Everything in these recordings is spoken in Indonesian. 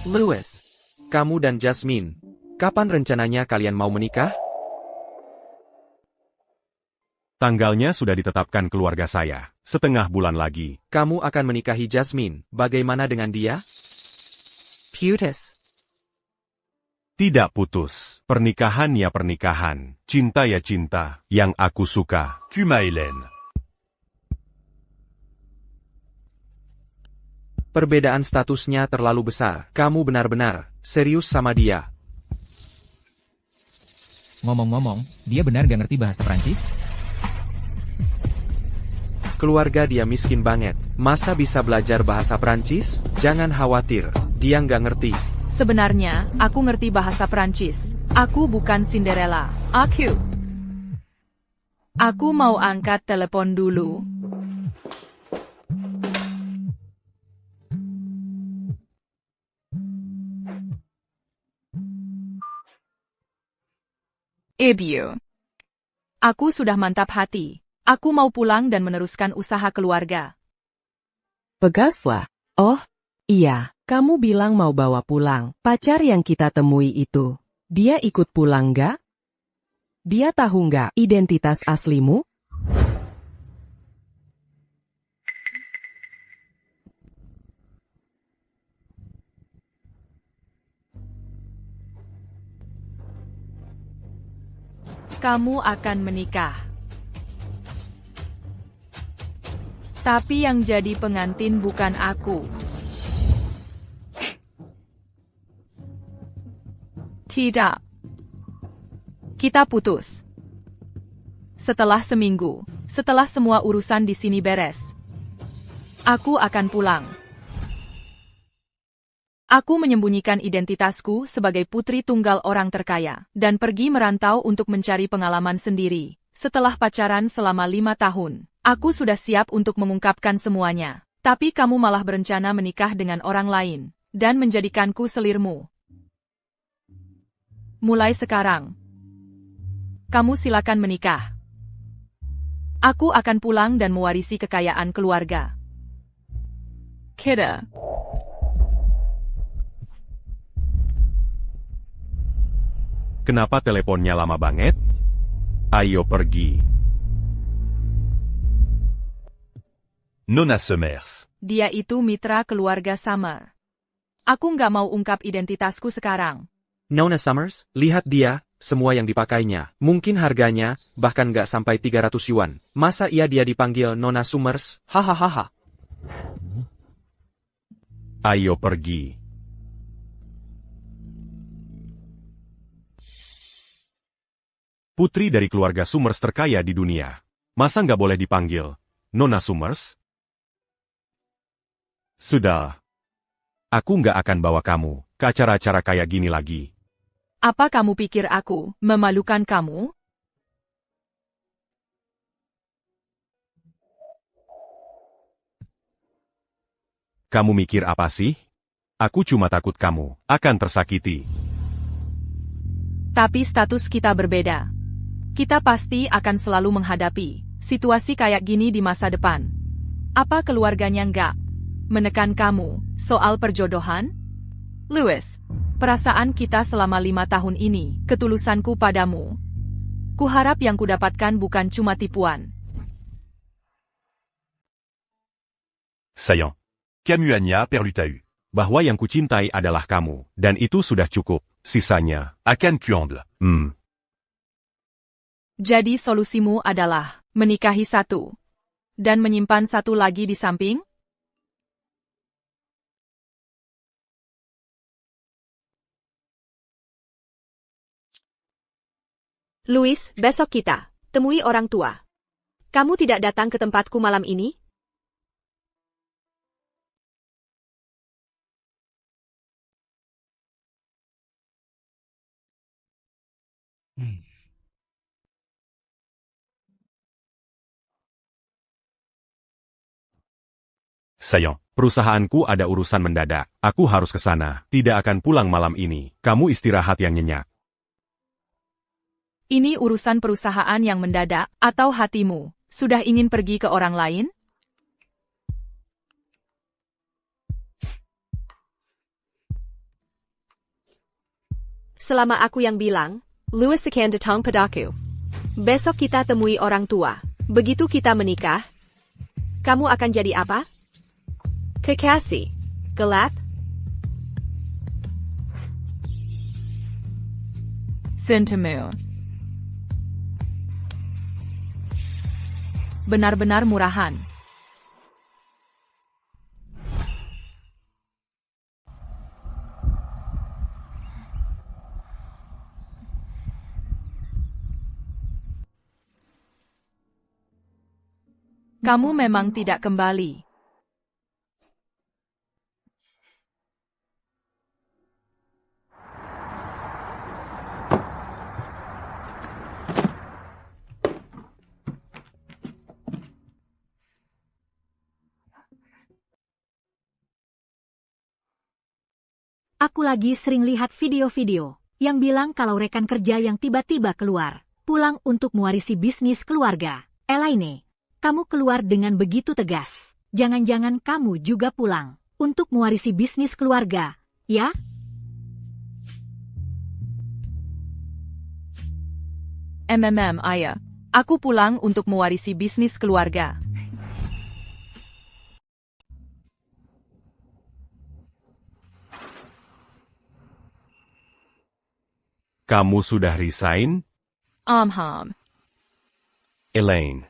Louis, kamu dan Jasmine, kapan rencananya kalian mau menikah? Tanggalnya sudah ditetapkan keluarga saya, setengah bulan lagi. Kamu akan menikahi Jasmine, bagaimana dengan dia? Putus. Tidak putus, pernikahan ya pernikahan, cinta ya cinta, yang aku suka. Cuma Hélène. Perbedaan statusnya terlalu besar. Kamu benar-benar serius sama dia. Ngomong-ngomong, dia benar gak ngerti bahasa Prancis? Keluarga dia miskin banget. Masa bisa belajar bahasa Prancis? Jangan khawatir, dia nggak ngerti. Sebenarnya, aku ngerti bahasa Prancis. Aku bukan Cinderella. Aku mau angkat telepon dulu. Ibu. Aku sudah mantap hati. Aku mau pulang dan meneruskan usaha keluarga. Bagaslah. Oh, iya, kamu bilang mau bawa pulang pacar yang kita temui itu. Dia ikut pulang nggak? Dia tahu nggak identitas aslimu? Kamu akan menikah. Tapi yang jadi pengantin bukan aku. Tidak. Kita putus. Setelah seminggu, setelah semua urusan di sini beres, aku akan pulang. Aku menyembunyikan identitasku sebagai putri tunggal orang terkaya, dan pergi merantau untuk mencari pengalaman sendiri. Setelah pacaran selama 5 tahun, aku sudah siap untuk mengungkapkan semuanya. Tapi kamu malah berencana menikah dengan orang lain, dan menjadikanku selirmu. Mulai sekarang, kamu silakan menikah. Aku akan pulang dan mewarisi kekayaan keluarga. Kita. Kenapa teleponnya lama banget? Ayo pergi. Nona Summers. Dia itu mitra keluarga Summer. Aku nggak mau ungkap identitasku sekarang. Nona Summers, lihat dia, semua yang dipakainya. Mungkin harganya, bahkan nggak sampai 300 yuan. Masa dia dipanggil Nona Summers? Hahaha. Ayo pergi. Putri dari keluarga Summers terkaya di dunia. Masa nggak boleh dipanggil Nona Summers? Sudah. Aku nggak akan bawa kamu ke acara-acara kayak gini lagi. Apa kamu pikir aku memalukan kamu? Kamu mikir apa sih? Aku cuma takut kamu akan tersakiti. Tapi status kita berbeda. Kita pasti akan selalu menghadapi situasi kayak gini di masa depan. Apa keluarganya nggak menekan kamu soal perjodohan? Louis, perasaan kita selama 5 tahun ini, ketulusanku padamu. Kuharap yang kudapatkan bukan cuma tipuan. Sayang, Camus Anya perlu tahu bahwa yang kucintai adalah kamu, dan itu sudah cukup. Sisanya akan kuandle. Jadi solusimu adalah menikahi satu dan menyimpan satu lagi di samping? Louis, besok kita temui orang tua. Kamu tidak datang ke tempatku malam ini? Sayang, perusahaanku ada urusan mendadak. Aku harus ke sana. Tidak akan pulang malam ini. Kamu istirahat yang nyenyak. Ini urusan perusahaan yang mendadak, atau hatimu sudah ingin pergi ke orang lain? Selama aku yang bilang, Louis akan datang padaku. Besok kita temui orang tua. Begitu kita menikah, kamu akan jadi apa? Kekasih. Gelap? Sentimu. Benar-benar murahan. Kamu memang tidak kembali. Aku lagi sering lihat video-video yang bilang kalau rekan kerja yang tiba-tiba keluar, pulang untuk mewarisi bisnis keluarga. Elaine, kamu keluar dengan begitu tegas. Jangan-jangan kamu juga pulang untuk mewarisi bisnis keluarga, ya? Ayah. Aku pulang untuk mewarisi bisnis keluarga. Kamu sudah resign, Elaine?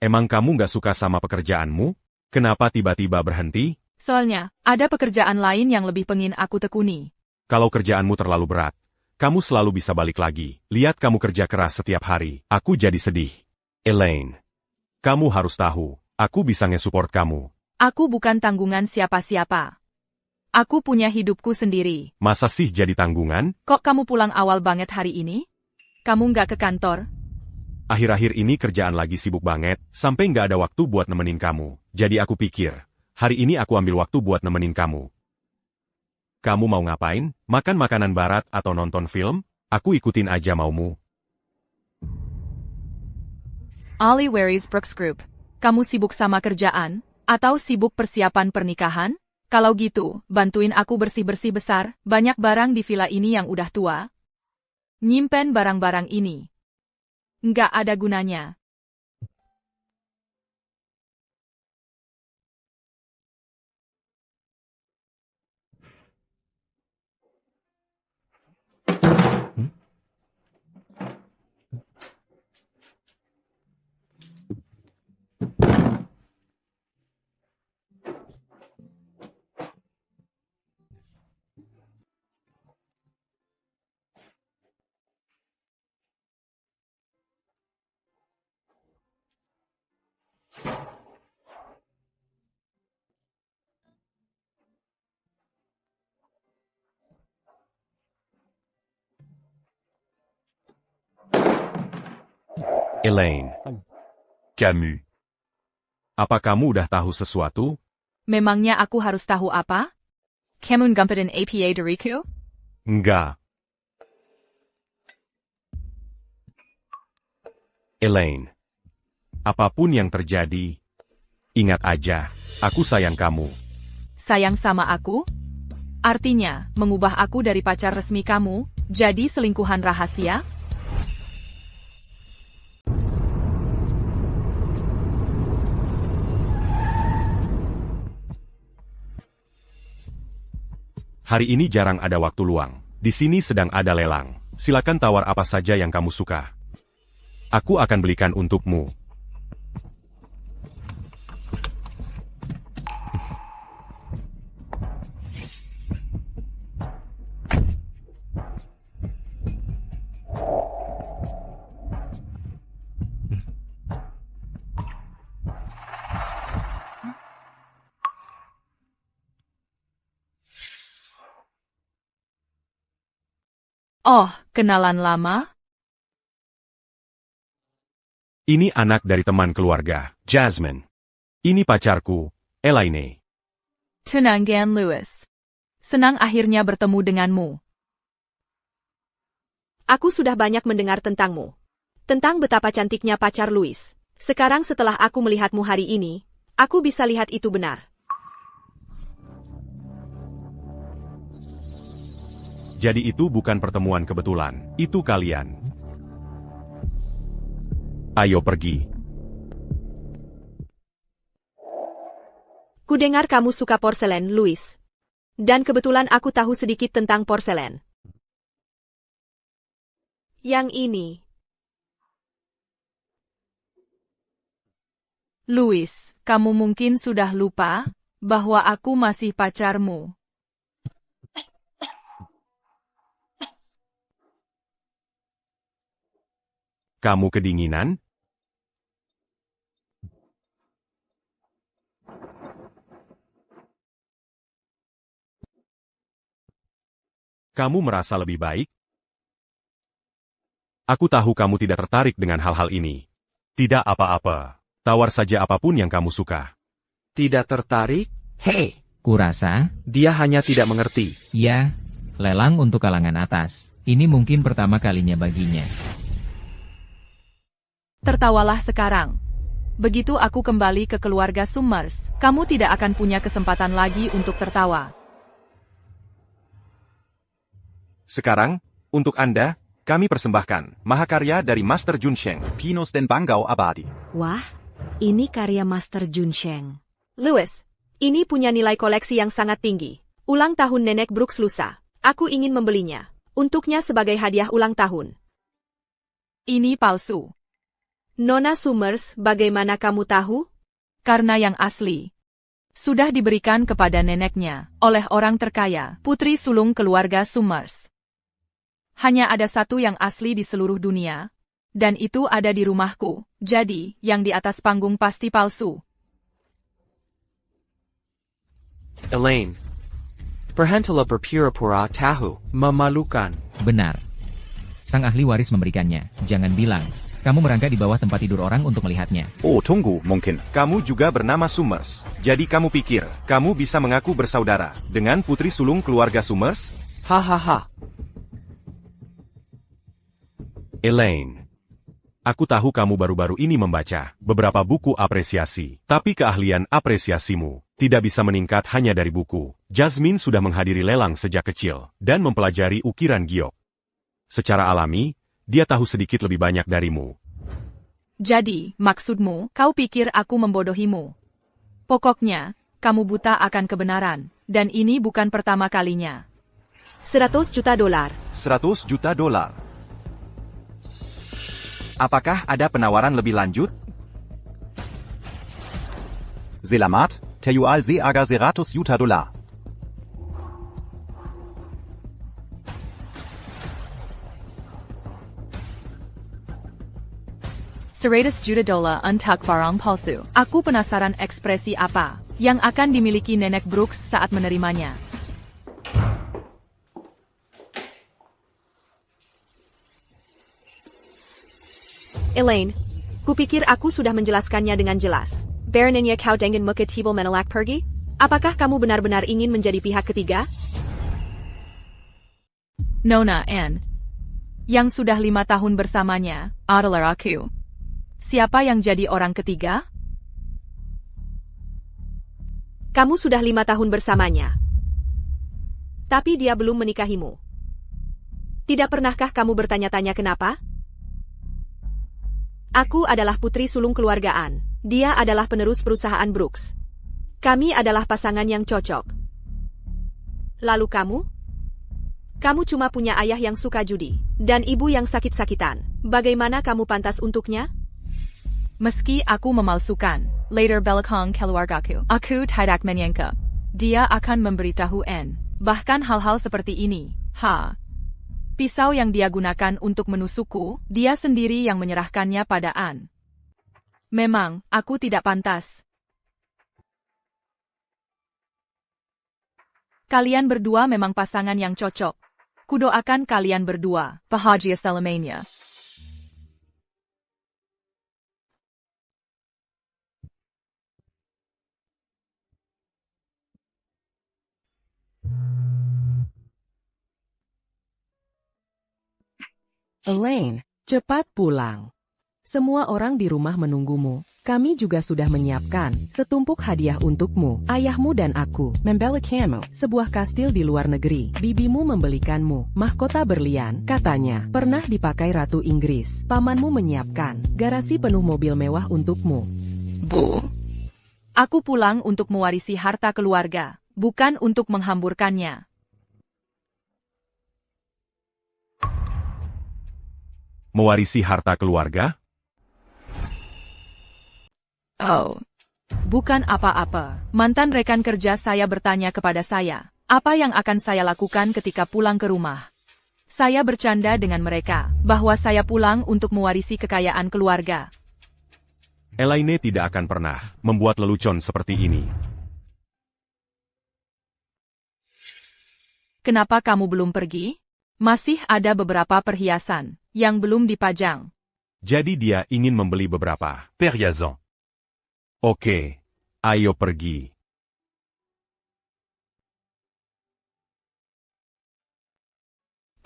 Emang kamu nggak suka sama pekerjaanmu? Kenapa tiba-tiba berhenti? Soalnya, ada pekerjaan lain yang lebih pengin aku tekuni. Kalau kerjaanmu terlalu berat, kamu selalu bisa balik lagi. Lihat kamu kerja keras setiap hari. Aku jadi sedih. Elaine, kamu harus tahu, aku bisa nge-support kamu. Aku bukan tanggungan siapa-siapa. Aku punya hidupku sendiri. Masa sih jadi tanggungan? Kok kamu pulang awal banget hari ini? Kamu nggak ke kantor? Akhir-akhir ini kerjaan lagi sibuk banget, sampai nggak ada waktu buat nemenin kamu. Jadi aku pikir, hari ini aku ambil waktu buat nemenin kamu. Kamu mau ngapain? Makan makanan barat atau nonton film? Aku ikutin aja maumu. Ali Waris Brooks Group. Kamu sibuk sama kerjaan? Atau sibuk persiapan pernikahan? Kalau gitu, bantuin aku bersih-bersih besar, banyak barang di villa ini yang udah tua. Nyimpen barang-barang ini. Nggak ada gunanya. Elaine. Camus. Apa kamu udah tahu sesuatu? Memangnya aku harus tahu apa? Kamu ngumpetin APA dariku? Enggak. Elaine. Apapun yang terjadi, ingat aja, aku sayang kamu. Sayang sama aku? Artinya, mengubah aku dari pacar resmi kamu, jadi selingkuhan rahasia? Hari ini jarang ada waktu luang. Di sini sedang ada lelang. Silakan tawar apa saja yang kamu suka. Aku akan belikan untukmu. Oh, kenalan lama? Ini anak dari teman keluarga, Jasmine. Ini pacarku, Elaine. Tenang Gan Lewis. Senang akhirnya bertemu denganmu. Aku sudah banyak mendengar tentangmu. Tentang betapa cantiknya pacar Louis. Sekarang setelah aku melihatmu hari ini, aku bisa lihat itu benar. Jadi itu bukan pertemuan kebetulan, itu kalian. Ayo pergi. Kudengar kamu suka porselen, Louis. Dan kebetulan aku tahu sedikit tentang porselen. Yang ini. Louis, kamu mungkin sudah lupa bahwa aku masih pacarmu. Kamu kedinginan? Kamu merasa lebih baik? Aku tahu kamu tidak tertarik dengan hal-hal ini. Tidak apa-apa. Tawar saja apapun yang kamu suka. Tidak tertarik? Hei, Kurasa, dia hanya tidak mengerti. ya, lelang untuk kalangan atas. Ini mungkin pertama kalinya baginya. Tertawalah sekarang. Begitu aku kembali ke keluarga Summers, kamu tidak akan punya kesempatan lagi untuk tertawa. Sekarang, untuk Anda, kami persembahkan Mahakarya dari Master Junsheng, Pinos dan Banggau Abadi. Wah, ini karya Master Junsheng. Louis, ini punya nilai koleksi yang sangat tinggi. Ulang tahun Nenek Brooks lusa. Aku ingin membelinya. Untuknya sebagai hadiah ulang tahun. Ini palsu. Nona Summers, bagaimana kamu tahu? Karena yang asli sudah diberikan kepada neneknya oleh orang terkaya, putri sulung keluarga Summers. Hanya ada satu yang asli di seluruh dunia, dan itu ada di rumahku. Jadi, yang di atas panggung pasti palsu. Elaine. Perhentilah berpura-pura tahu. Memalukan. Benar. Sang ahli waris memberikannya. Jangan bilang, kamu merangkak di bawah tempat tidur orang untuk melihatnya. Oh, tunggu, mungkin. Kamu juga bernama Summers. Jadi kamu pikir, kamu bisa mengaku bersaudara dengan putri sulung keluarga Summers? Hahaha. Elaine. Aku tahu kamu baru-baru ini membaca beberapa buku apresiasi, tapi keahlian apresiasimu tidak bisa meningkat hanya dari buku. Jasmine sudah menghadiri lelang sejak kecil dan mempelajari ukiran giok. Secara alami, dia tahu sedikit lebih banyak darimu. Jadi, maksudmu, kau pikir aku membodohimu? Pokoknya, kamu buta akan kebenaran, dan ini bukan pertama kalinya. $100 juta. 100 juta dolar. Apakah ada penawaran lebih lanjut? Selamat, terjual seharga 100 juta dolar. $100 juta untuk barang palsu. Aku penasaran ekspresi apa yang akan dimiliki Nenek Brooks saat menerimanya. Elaine, kupikir aku sudah menjelaskannya dengan jelas. Baronnya kau dengan muka tibel menolak pergi? Apakah kamu benar-benar ingin menjadi pihak ketiga? Nona Anne, yang sudah 5 tahun bersamanya, adalah aku. Siapa yang jadi orang ketiga? Kamu sudah 5 tahun bersamanya. Tapi dia belum menikahimu. Tidak pernahkah kamu bertanya-tanya kenapa? Aku adalah putri sulung keluargaan. Dia adalah penerus perusahaan Brooks. Kami adalah pasangan yang cocok. Lalu kamu? Kamu cuma punya ayah yang suka judi, dan ibu yang sakit-sakitan. Bagaimana kamu pantas untuknya? Meski aku memalsukan, later belakang keluargaku, aku tidak menyangka. Dia akan memberitahu Anne, bahkan hal-hal seperti ini. Pisau yang dia gunakan untuk menusukku, dia sendiri yang menyerahkannya pada Anne. Memang, aku tidak pantas. Kalian berdua memang pasangan yang cocok. Kudoakan kalian berdua, bahagia selamanya. Elaine, cepat pulang. Semua orang di rumah menunggumu. Kami juga sudah menyiapkan setumpuk hadiah untukmu, ayahmu dan aku. Membelikanmu sebuah kastil di luar negeri. Bibimu membelikanmu mahkota berlian, katanya. Pernah dipakai Ratu Inggris. Pamanmu menyiapkan garasi penuh mobil mewah untukmu. Bu. Aku pulang untuk mewarisi harta keluarga, bukan untuk menghamburkannya. Mewarisi harta keluarga? Oh. Bukan apa-apa. Mantan rekan kerja saya bertanya kepada saya, apa yang akan saya lakukan ketika pulang ke rumah. Saya bercanda dengan mereka, bahwa saya pulang untuk mewarisi kekayaan keluarga. Elaine tidak akan pernah membuat lelucon seperti ini. Kenapa kamu belum pergi? Masih ada beberapa perhiasan yang belum dipajang. Jadi dia ingin membeli beberapa perhiasan. Oke, ayo pergi.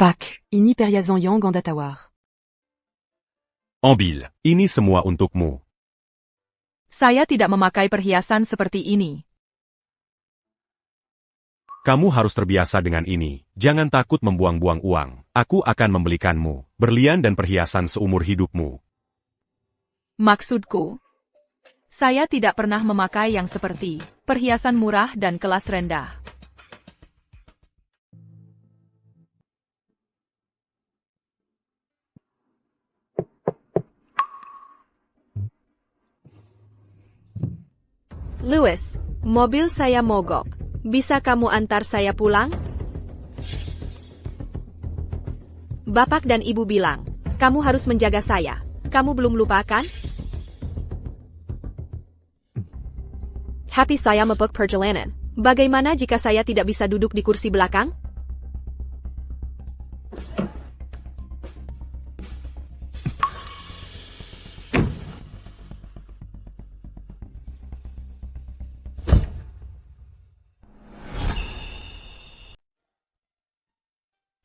Pak, ini perhiasan yang Anda tawar. Ambil, ini semua untukmu. Saya tidak memakai perhiasan seperti ini. Kamu harus terbiasa dengan ini. Jangan takut membuang-buang uang. Aku akan membelikanmu berlian dan perhiasan seumur hidupmu. Maksudku, saya tidak pernah memakai yang seperti perhiasan murah dan kelas rendah. Louis, mobil saya mogok. Bisa kamu antar saya pulang? Bapak dan Ibu bilang, kamu harus menjaga saya. Kamu belum lupakan? Tapi saya mabuk perjalanan. Bagaimana jika saya tidak bisa duduk di kursi belakang?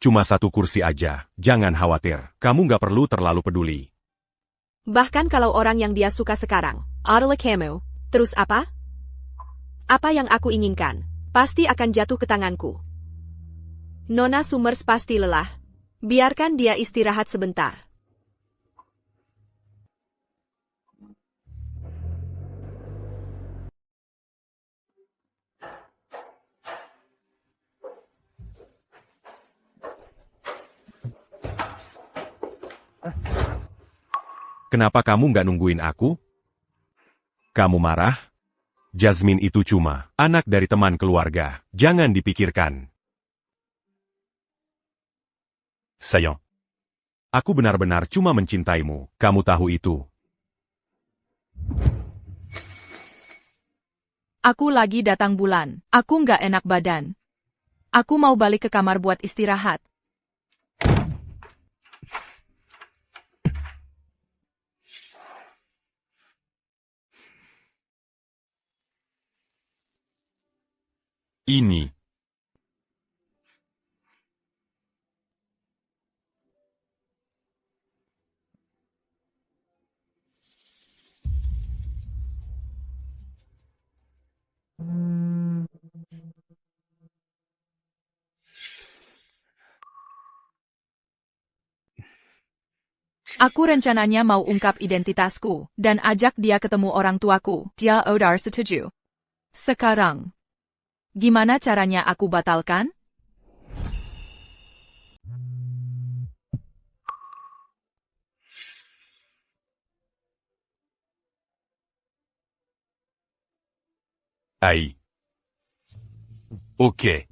Cuma satu kursi aja, jangan khawatir. Kamu nggak perlu terlalu peduli. Bahkan kalau orang yang dia suka sekarang adalah kamu, terus apa? Apa yang aku inginkan, pasti akan jatuh ke tanganku. Nona Summers pasti lelah. Biarkan dia istirahat sebentar. Kenapa kamu nggak nungguin aku? Kamu marah? Jasmine itu cuma anak dari teman keluarga. Jangan dipikirkan. Sayang. Aku benar-benar cuma mencintaimu. Kamu tahu itu. Aku lagi datang bulan. Aku nggak enak badan. Aku mau balik ke kamar buat istirahat. Ini. Aku rencananya mau ungkap identitasku dan ajak dia ketemu orang tuaku. Dia udah setuju. Sekarang, gimana caranya aku batalkan? Ai. Oke.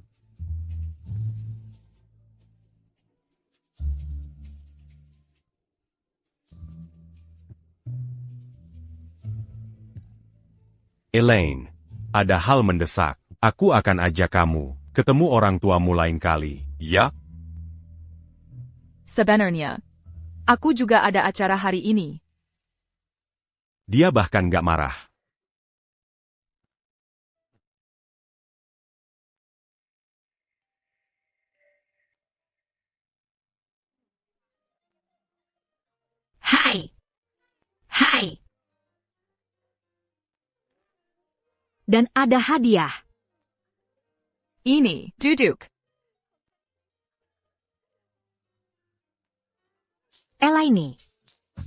Elaine, ada hal mendesak. Aku akan ajak kamu ketemu orang tuamu lain kali, ya? Sebenarnya, aku juga ada acara hari ini. Dia bahkan gak marah. Dan ada hadiah. Ini, duduk. Elaine,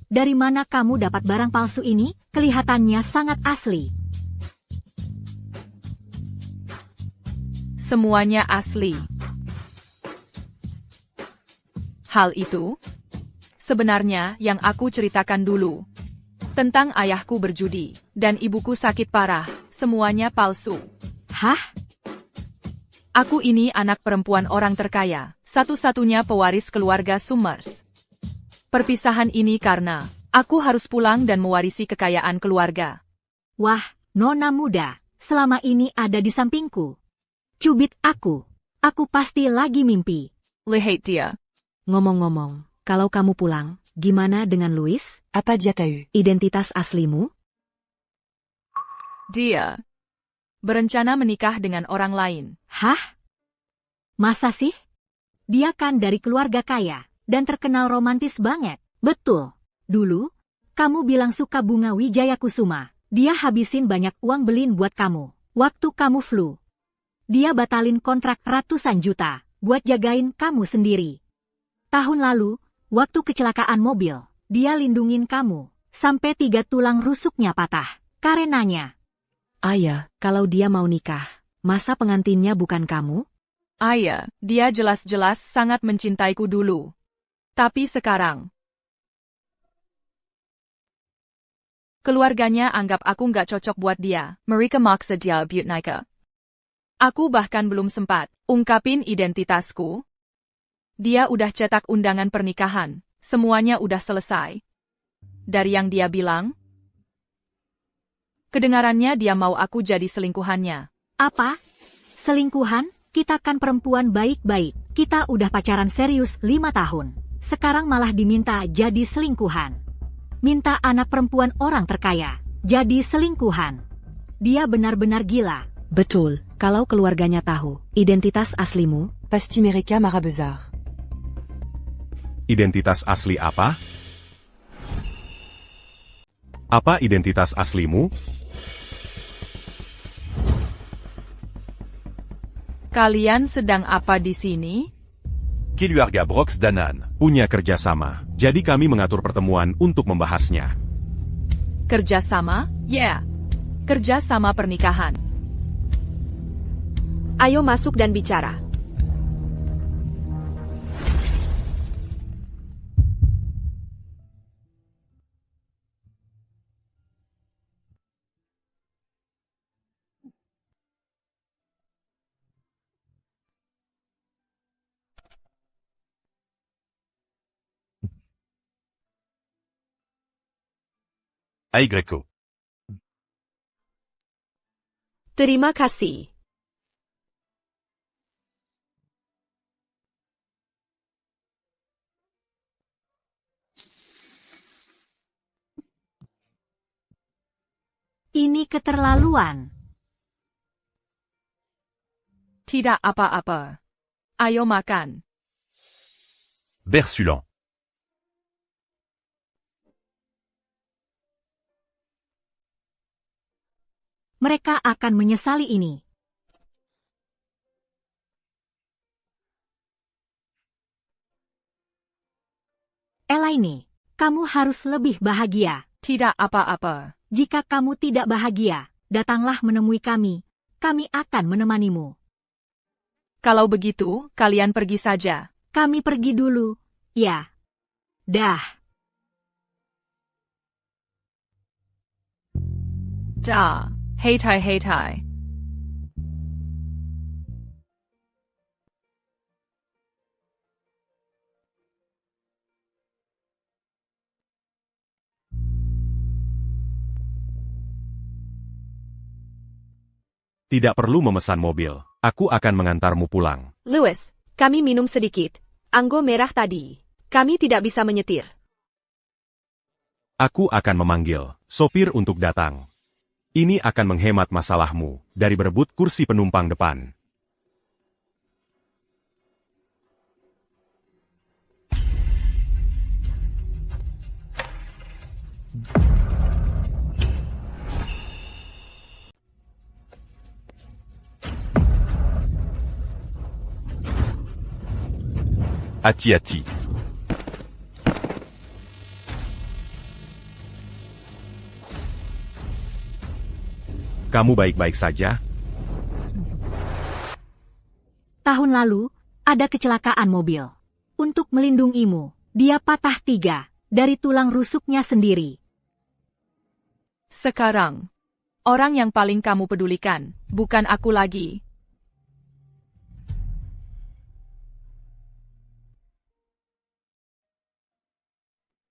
dari mana kamu dapat barang palsu ini? Kelihatannya sangat asli. Semuanya asli. Hal itu, sebenarnya yang aku ceritakan dulu. Tentang ayahku berjudi, dan ibuku sakit parah, semuanya palsu. Hah? Aku ini anak perempuan orang terkaya, satu-satunya pewaris keluarga Summers. Perpisahan ini karena aku harus pulang dan mewarisi kekayaan keluarga. Wah, nona muda, selama ini ada di sampingku. Cubit aku pasti lagi mimpi. Lihat dia. Ngomong-ngomong, kalau kamu pulang, gimana dengan Louis? Apa dia t'a eu? Identitas aslimu? Dia berencana menikah dengan orang lain. Hah? Masa sih? Dia kan dari keluarga kaya, dan terkenal romantis banget. Betul. Dulu, kamu bilang suka bunga Wijaya Kusuma. Dia habisin banyak uang beliin buat kamu. Waktu kamu flu. Dia batalin kontrak ratusan juta, buat jagain kamu sendiri. Tahun lalu, waktu kecelakaan mobil, dia lindungin kamu, sampai 3 tulang rusuknya patah. Karenanya. Ayah, kalau dia mau nikah, masa pengantinnya bukan kamu? Ayah, dia jelas-jelas sangat mencintaiku dulu. Tapi sekarang, keluarganya anggap aku nggak cocok buat dia. Mereka maksa dia buat nikah. Aku bahkan belum sempat ungkapin identitasku. Dia udah cetak undangan pernikahan. Semuanya udah selesai. Dari yang dia bilang, kedengarannya dia mau aku jadi selingkuhannya. Apa? Selingkuhan? Kita kan perempuan baik-baik. Kita udah pacaran serius 5 tahun. Sekarang malah diminta jadi selingkuhan. Minta anak perempuan orang terkaya jadi selingkuhan. Dia benar-benar gila. Betul, kalau keluarganya tahu identitas aslimu. Pasti mereka marah besar. Identitas asli apa? Apa identitas aslimu? Kalian sedang apa di sini? Keluarga Brox Danan punya kerjasama, jadi kami mengatur pertemuan untuk membahasnya. Kerjasama? Ya. Kerjasama pernikahan. Ayo masuk dan bicara. Ay Greco. Terima kasih. Ini keterlaluan. Tidak apa-apa. Ayo makan. Bersulant. Mereka akan menyesali ini. Elaine, kamu harus lebih bahagia. Tidak apa-apa. Jika kamu tidak bahagia, datanglah menemui kami. Kami akan menemanimu. Kalau begitu, kalian pergi saja. Kami pergi dulu. Ya. Dah. Dah. Heitai heitai. Tidak perlu memesan mobil. Aku akan mengantarmu pulang. Louis, kami minum sedikit. Anggo merah tadi. Kami tidak bisa menyetir. Aku akan memanggil sopir untuk datang. Ini akan menghemat masalahmu dari berebut kursi penumpang depan. Hati-hati. Kamu baik-baik saja? Tahun lalu, ada kecelakaan mobil. Untuk melindungimu, dia patah 3 dari tulang rusuknya sendiri. Sekarang, orang yang paling kamu pedulikan, bukan aku lagi.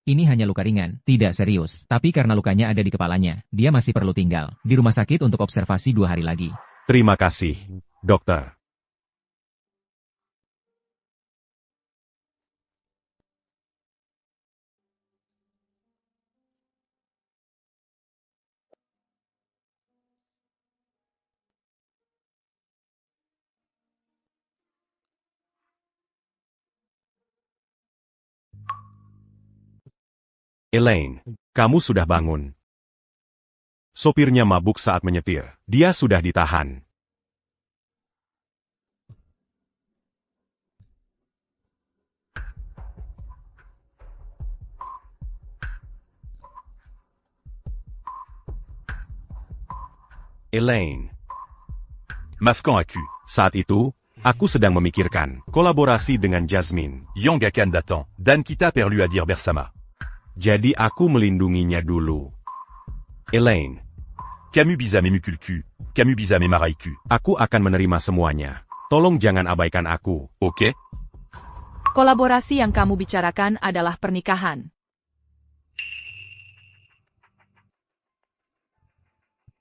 Ini hanya luka ringan, tidak serius. Tapi karena lukanya ada di kepalanya, dia masih perlu tinggal di rumah sakit untuk observasi 2 hari lagi. Terima kasih, dokter. Elaine, kamu sudah bangun. Sopirnya mabuk saat menyetir. Dia sudah ditahan. Elaine. Mafkan Aku. Saat itu, aku sedang memikirkan kolaborasi dengan Jasmine. Yang akan datang. Dan kita perlu hadir bersama. Jadi aku melindunginya dulu. Elaine. Kamu bisa memukul. Kamu bisa memarahiku. Aku akan menerima semuanya. Tolong jangan abaikan aku. Oke? Kolaborasi yang kamu bicarakan adalah pernikahan.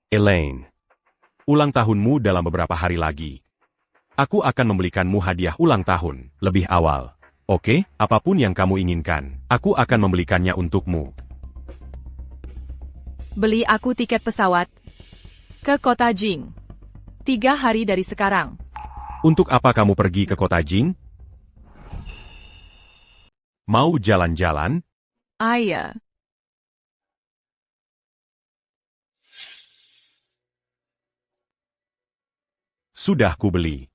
Elaine. Ulang tahunmu dalam beberapa hari lagi. Aku akan membelikanmu hadiah ulang tahun lebih awal. Oke, apapun yang kamu inginkan, aku akan membelikannya untukmu. Beli aku tiket pesawat ke kota Jing. 3 hari dari sekarang. Untuk apa kamu pergi ke kota Jing? Mau jalan-jalan? Iya. Sudah kubeli.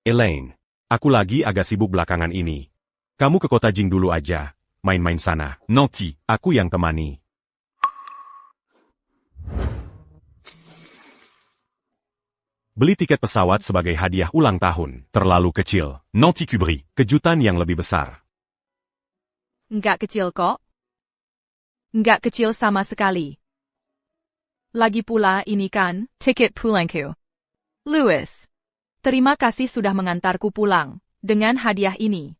Elaine, aku lagi agak sibuk belakangan ini. Kamu ke kota Jing dulu aja, main-main sana. Nanti. Aku yang temani. Beli tiket pesawat sebagai hadiah ulang tahun, terlalu kecil. Nanti kubri. Kejutan yang lebih besar. Nggak kecil kok. Nggak kecil sama sekali. Lagi pula ini kan, tiket pulangku. Louis. Terima kasih sudah mengantarku pulang, dengan hadiah ini.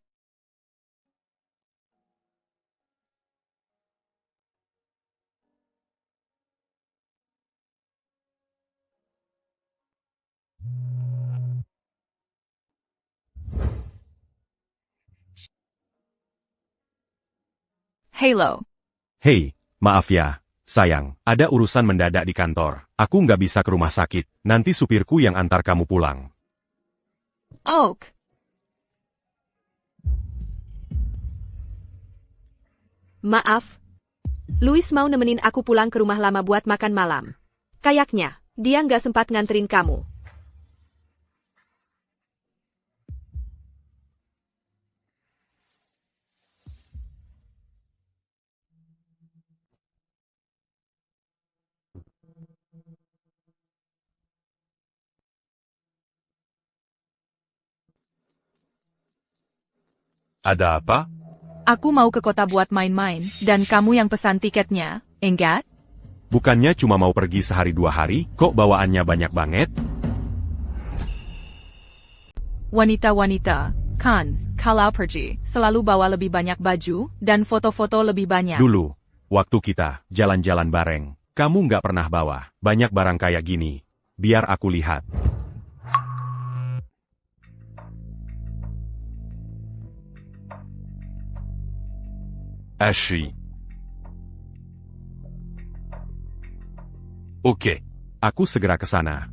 Halo. Hei, maaf ya, sayang, ada urusan mendadak di kantor. Aku nggak bisa ke rumah sakit, nanti supirku yang antar kamu pulang. Oak. Maaf. Louis mau nemenin aku pulang ke rumah lama buat makan malam. Kayaknya, dia nggak sempat nganterin kamu. Ada apa? Aku mau ke kota buat main-main, dan kamu yang pesan tiketnya, enggak? Bukannya cuma mau pergi sehari 2 hari, kok bawaannya banyak banget? Wanita-wanita, kan, kalau pergi, selalu bawa lebih banyak baju, dan foto-foto lebih banyak. Dulu, waktu kita jalan-jalan bareng, kamu nggak pernah bawa banyak barang kayak gini. Biar aku lihat. Ashi. Oke. Aku segera ke sana.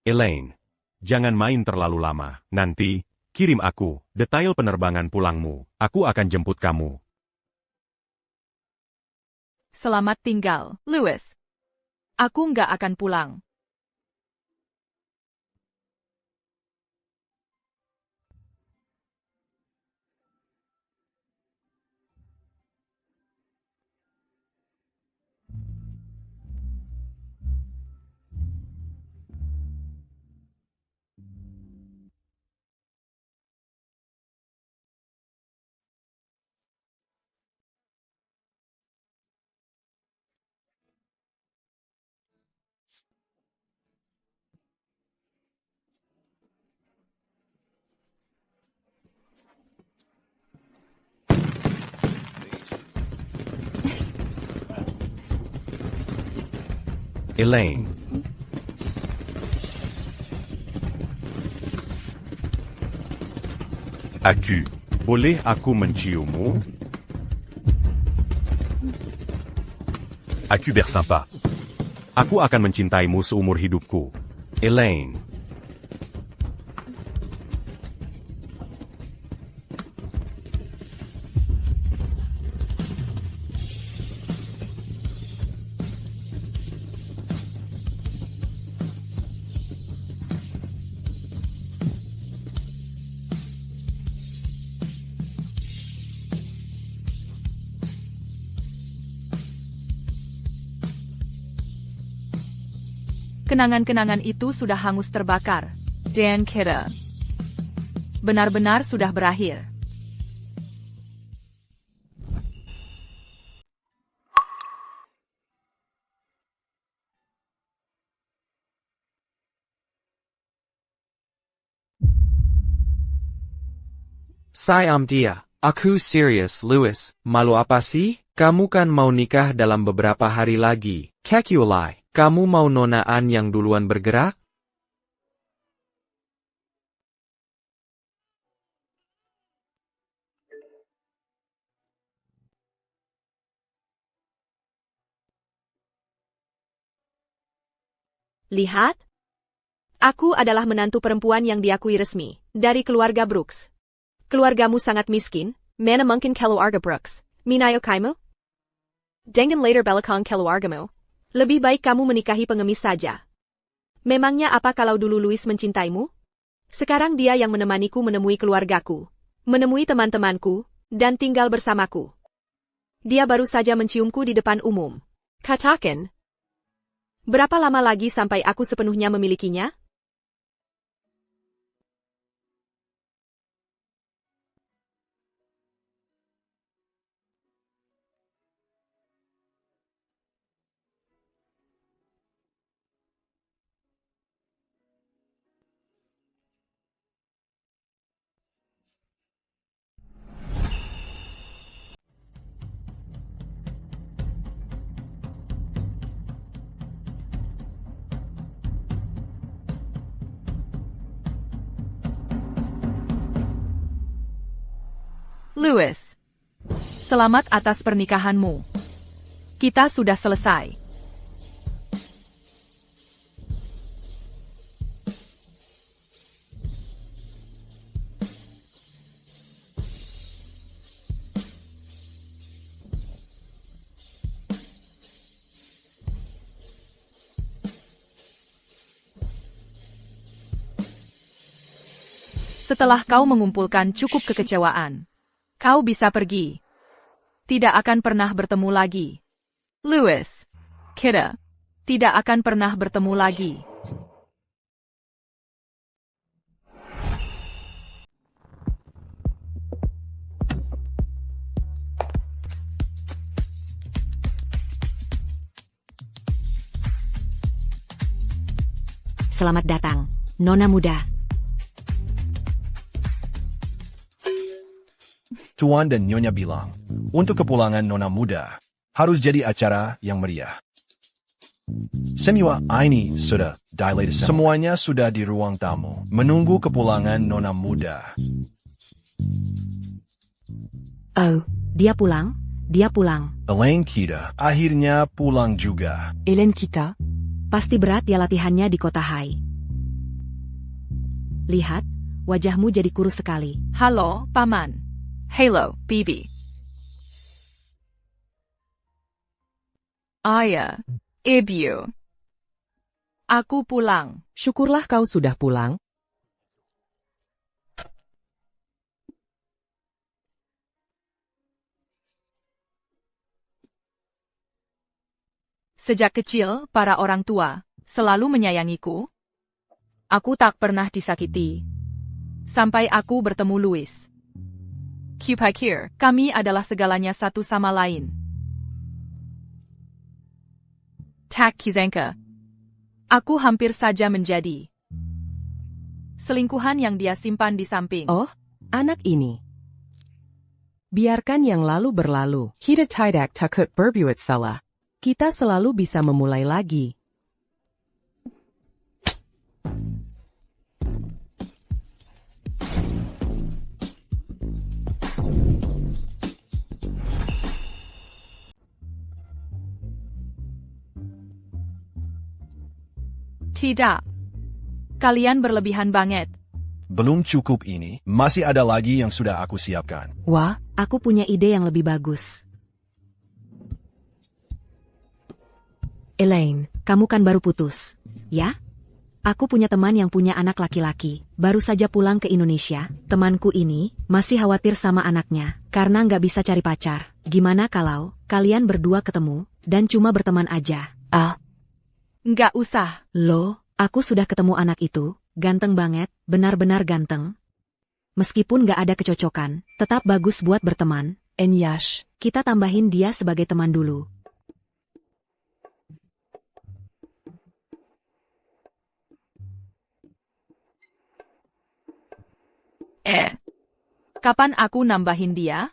Elaine, jangan main terlalu lama. Nanti, kirim aku detail penerbangan pulangmu. Aku akan jemput kamu. Selamat tinggal, Louis. Aku nggak akan pulang. Elaine. Aku. Boleh aku menciummu? Aku bersympa. Aku akan mencintaimu seumur hidupku. Elaine. Kenangan-kenangan itu sudah hangus terbakar. Dan kita benar-benar sudah berakhir. Sayang dia. Aku serius, Louis. Malu apa sih? Kamu kan mau nikah dalam beberapa hari lagi. Kekulai. Kamu mau nonaan yang duluan bergerak? Lihat. Aku adalah menantu perempuan yang diakui resmi dari keluarga Brooks. Keluargamu sangat miskin, mana mungkin keluarga Brooks. Minayo kaimu? Dengan later belakang keluargamu. Lebih baik kamu menikahi pengemis saja. Memangnya apa kalau dulu Louis mencintaimu? Sekarang dia yang menemaniku menemui keluargaku, menemui teman-temanku, dan tinggal bersamaku. Dia baru saja menciumku di depan umum. Katakan, berapa lama lagi sampai aku sepenuhnya memilikinya? Louis, selamat atas pernikahanmu. Kita sudah selesai. Setelah kau mengumpulkan cukup kekecewaan, kau bisa pergi. Tidak akan pernah bertemu lagi. Louis, kita tidak akan pernah bertemu lagi. Selamat datang, Nona muda. Tuan dan Nyonya bilang, untuk kepulangan Nona muda, harus jadi acara yang meriah. Semua ini sudah dilated. Semuanya sudah di ruang tamu, menunggu kepulangan Nona muda. Oh, dia pulang? Dia pulang. Elaine kita akhirnya pulang juga. Hélène kita? Pasti berat ya latihannya di kota Hai. Lihat, wajahmu jadi kurus sekali. Halo, Paman. Halo, Bibi. Ayah, Ibu. Aku pulang. Syukurlah kau sudah pulang. Sejak kecil, para orang tua selalu menyayangiku. Aku tak pernah disakiti. Sampai aku bertemu Louis. Kupikir, kami adalah segalanya satu sama lain. Tak kizengka. Aku hampir saja menjadi selingkuhan yang dia simpan di samping. Oh, anak ini. Biarkan yang lalu berlalu. Kita tidak takut berbuat salah. Kita selalu bisa memulai lagi. Tidak. Kalian berlebihan banget. Belum cukup ini, masih ada lagi yang sudah aku siapkan. Wah, aku punya ide yang lebih bagus. Elaine, kamu kan baru putus, ya? Aku punya teman yang punya anak laki-laki, baru saja pulang ke Indonesia. Temanku ini masih khawatir sama anaknya, karena nggak bisa cari pacar. Gimana kalau kalian berdua ketemu, dan cuma berteman aja? Nggak usah. Loh, aku sudah ketemu anak itu, ganteng banget, benar-benar ganteng. Meskipun nggak ada kecocokan, tetap bagus buat berteman. Enyash. Kita tambahin dia sebagai teman dulu. Kapan aku nambahin dia?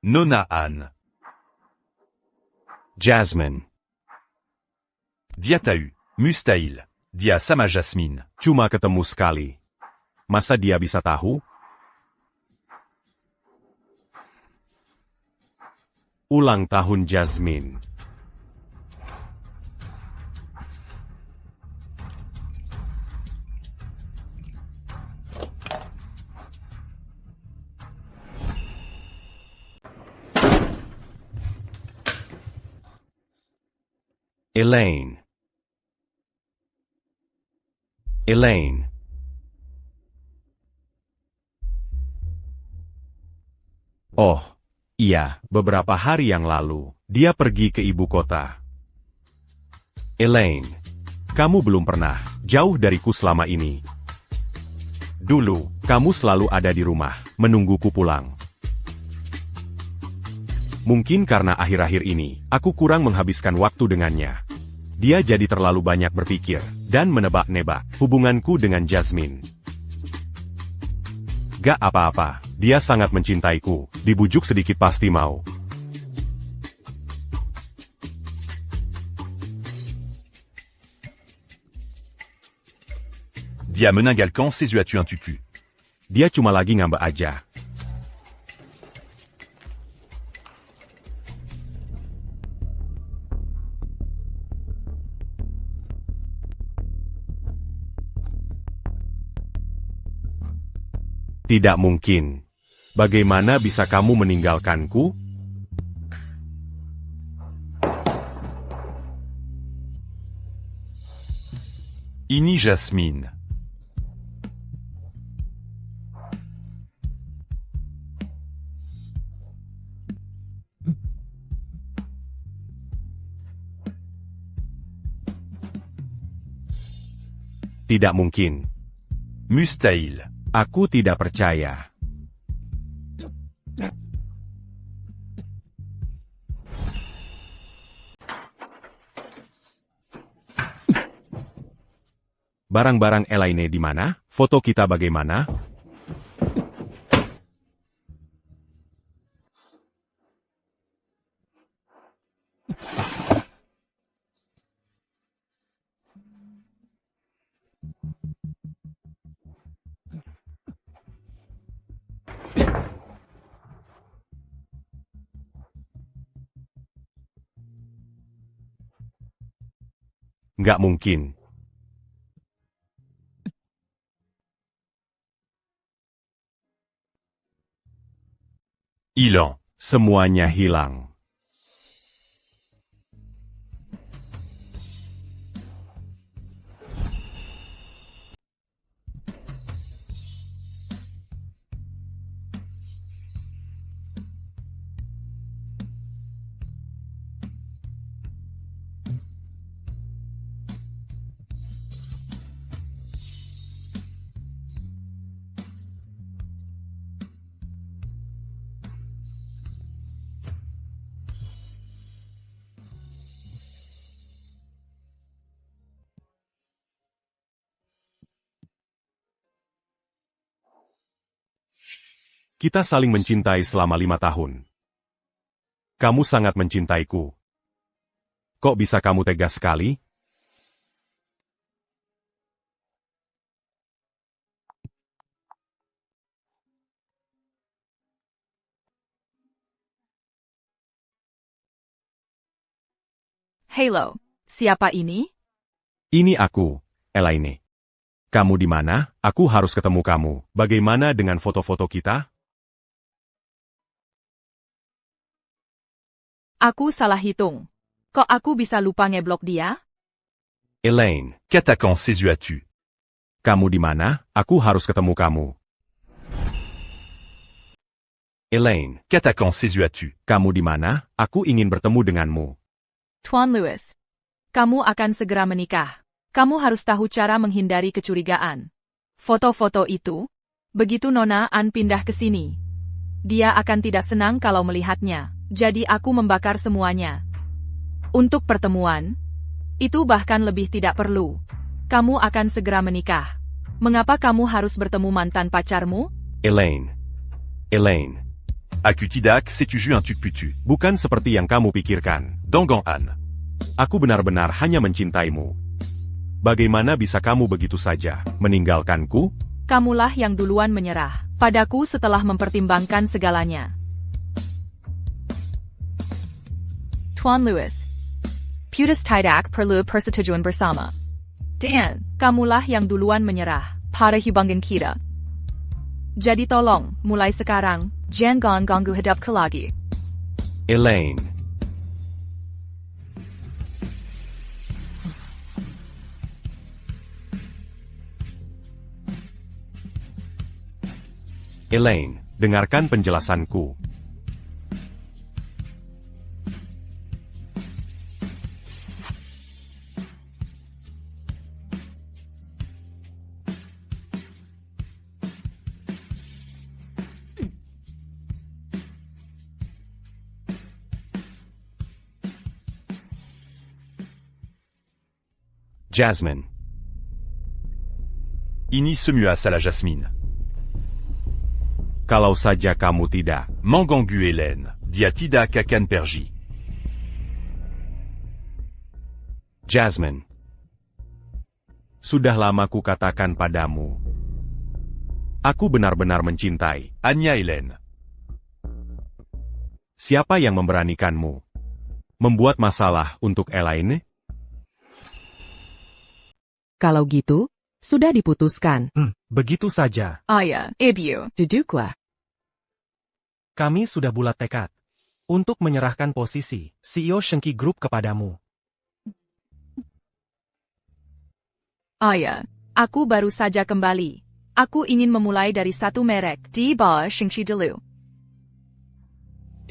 Nona Anne. Jasmine. Diatahu. Mustahil. Dia sama Jasmine. Cuma ketemu sekali. Masa dia bisa tahu? Ulang tahun Jasmine. Elaine. Elaine. Oh, iya, beberapa hari yang lalu, dia pergi ke ibu kota. Elaine, kamu belum pernah jauh dariku selama ini. Dulu, kamu selalu ada di rumah, menungguku pulang. Mungkin karena akhir-akhir ini, aku kurang menghabiskan waktu dengannya. Dia jadi terlalu banyak berpikir, dan menebak-nebak, hubunganku dengan Jasmine. Gak apa-apa, dia sangat mencintaiku, dibujuk sedikit pasti mau. Dia meninggalkan sesuatu un tutu. Dia cuma lagi ngambek aja. Tidak mungkin. Bagaimana bisa kamu meninggalkanku? Ini Jasmine. Tidak mungkin. Mustahil. Aku tidak percaya. Barang-barang Elaine di mana? Foto kita bagaimana? Nggak mungkin. Hilang. Semuanya hilang. Kita saling mencintai selama 5 tahun. Kamu sangat mencintaiku. Kok bisa kamu tega sekali? Halo, siapa ini? Ini aku, Elaine. Kamu di mana? Aku harus ketemu kamu. Bagaimana dengan foto-foto kita? Aku salah hitung. Kok aku bisa lupa ngeblok dia? Elaine, Qu'attaquant ses yeux as-tu? kamu di mana? Aku harus ketemu kamu. Elaine, Qu'attaquant ses yeux as-tu? kamu di mana? Aku ingin bertemu denganmu. Tuan Lewis, kamu akan segera menikah. Kamu harus tahu cara menghindari kecurigaan. Foto-foto itu, begitu Nona Ann pindah ke sini, dia akan tidak senang kalau melihatnya, jadi aku membakar semuanya. Untuk pertemuan, itu bahkan lebih tidak perlu. Kamu akan segera menikah. Mengapa kamu harus bertemu mantan pacarmu? Elaine. Elaine. Akutidak, sais-tu jouer un tuc-putu? Bukan seperti yang kamu pikirkan. Dangan Anne. Aku benar-benar hanya mencintaimu. Bagaimana bisa kamu begitu saja meninggalkanku? Kamulah yang duluan menyerah padaku setelah mempertimbangkan segalanya. Tuan Lewis, putus tidak perlu persetujuan bersama. Dan, kamulah yang duluan menyerah pada hubungan kita. Jadi tolong, mulai sekarang, jangan ganggu hidupku lagi. Elaine. Elaine, dengarkan penjelasanku. Jasmine. Ini semua salah Jasmine. Kalau saja kamu tidak. Mangangu Hélène, dia tidak akan pergi. Jasmine. Sudah lama ku katakan padamu. Aku benar-benar mencintai. Anya Hélène. Siapa yang memberanikanmu membuat masalah untuk Elaine? Kalau gitu, sudah diputuskan. Begitu saja. Ayah, ibu. Duduklah. Kami sudah bulat tekad untuk menyerahkan posisi CEO Shengki Group kepadamu. Ayah, aku baru saja kembali. Aku ingin memulai dari satu merek di bawah Shengki dulu.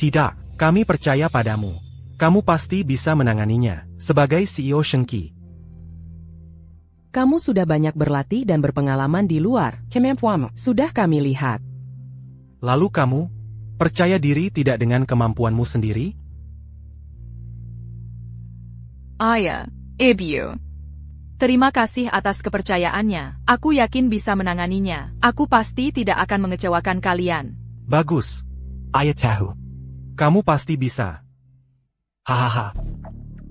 Tidak, kami percaya padamu. Kamu pasti bisa menanganinya sebagai CEO Shengki. Kamu sudah banyak berlatih dan berpengalaman di luar. Sudah kami lihat. Lalu kamu percaya diri tidak dengan kemampuanmu sendiri? Ayah, ibu. Terima kasih atas kepercayaannya. Aku yakin bisa menanganinya. Aku pasti tidak akan mengecewakan kalian. Bagus. Ayah tahu. Kamu pasti bisa. Hahaha.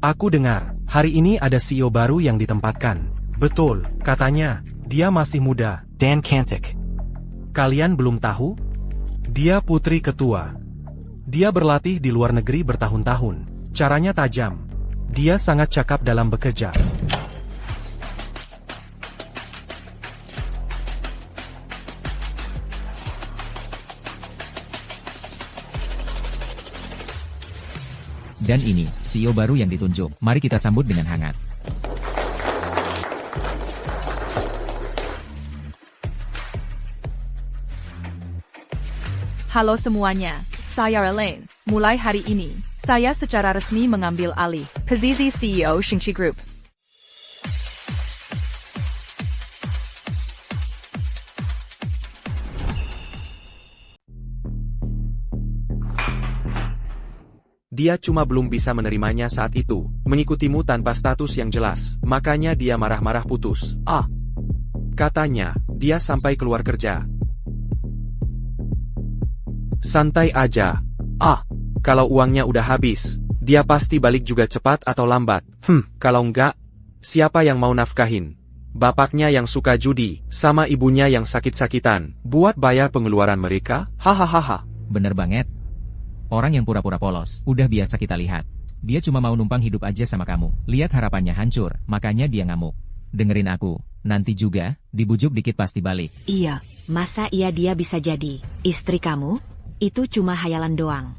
Aku dengar, hari ini ada CEO baru yang ditempatkan. Betul, katanya, dia masih muda. Dan cantik. Kalian belum tahu? Dia putri ketua. Dia berlatih di luar negeri bertahun-tahun. Caranya tajam. Dia sangat cakap dalam bekerja. Dan ini, CEO baru yang ditunjuk. Mari kita sambut dengan hangat. Halo semuanya, saya Elaine. Mulai hari ini, saya secara resmi mengambil alih posisi CEO Shengki Group. Dia cuma belum bisa menerimanya saat itu, mengikutimu tanpa status yang jelas, makanya dia marah-marah putus. Katanya, dia sampai keluar kerja. Santai aja. Kalau uangnya udah habis, dia pasti balik juga cepat atau lambat. Kalau enggak, siapa yang mau nafkahin? Bapaknya yang suka judi, sama ibunya yang sakit-sakitan, buat bayar pengeluaran mereka? Hahaha. Bener banget. Orang yang pura-pura polos, udah biasa kita lihat. Dia cuma mau numpang hidup aja sama kamu. Lihat harapannya hancur, makanya dia ngamuk. Dengerin aku, nanti juga, dibujuk dikit pasti balik. Iya, masa iya dia bisa jadi istri kamu? Itu cuma hayalan doang.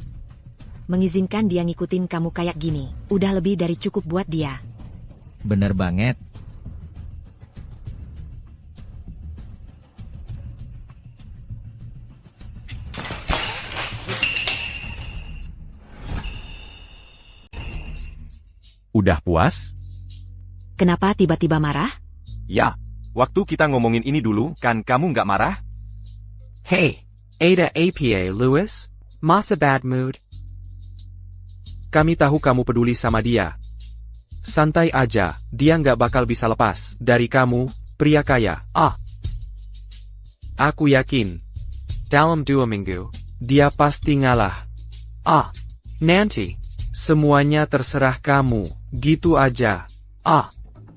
Mengizinkan dia ngikutin kamu kayak gini, udah lebih dari cukup buat dia. Bener banget. Udah puas? Kenapa tiba-tiba marah? Ya, waktu kita ngomongin ini dulu, kan kamu nggak marah? Hey, Ada APA Lewis, masa bad mood? Kami tahu kamu peduli sama dia. Santai aja, dia nggak bakal bisa lepas dari kamu, pria kaya. Aku yakin, dalam 2 minggu, dia pasti ngalah. Nanti, semuanya terserah kamu, gitu aja.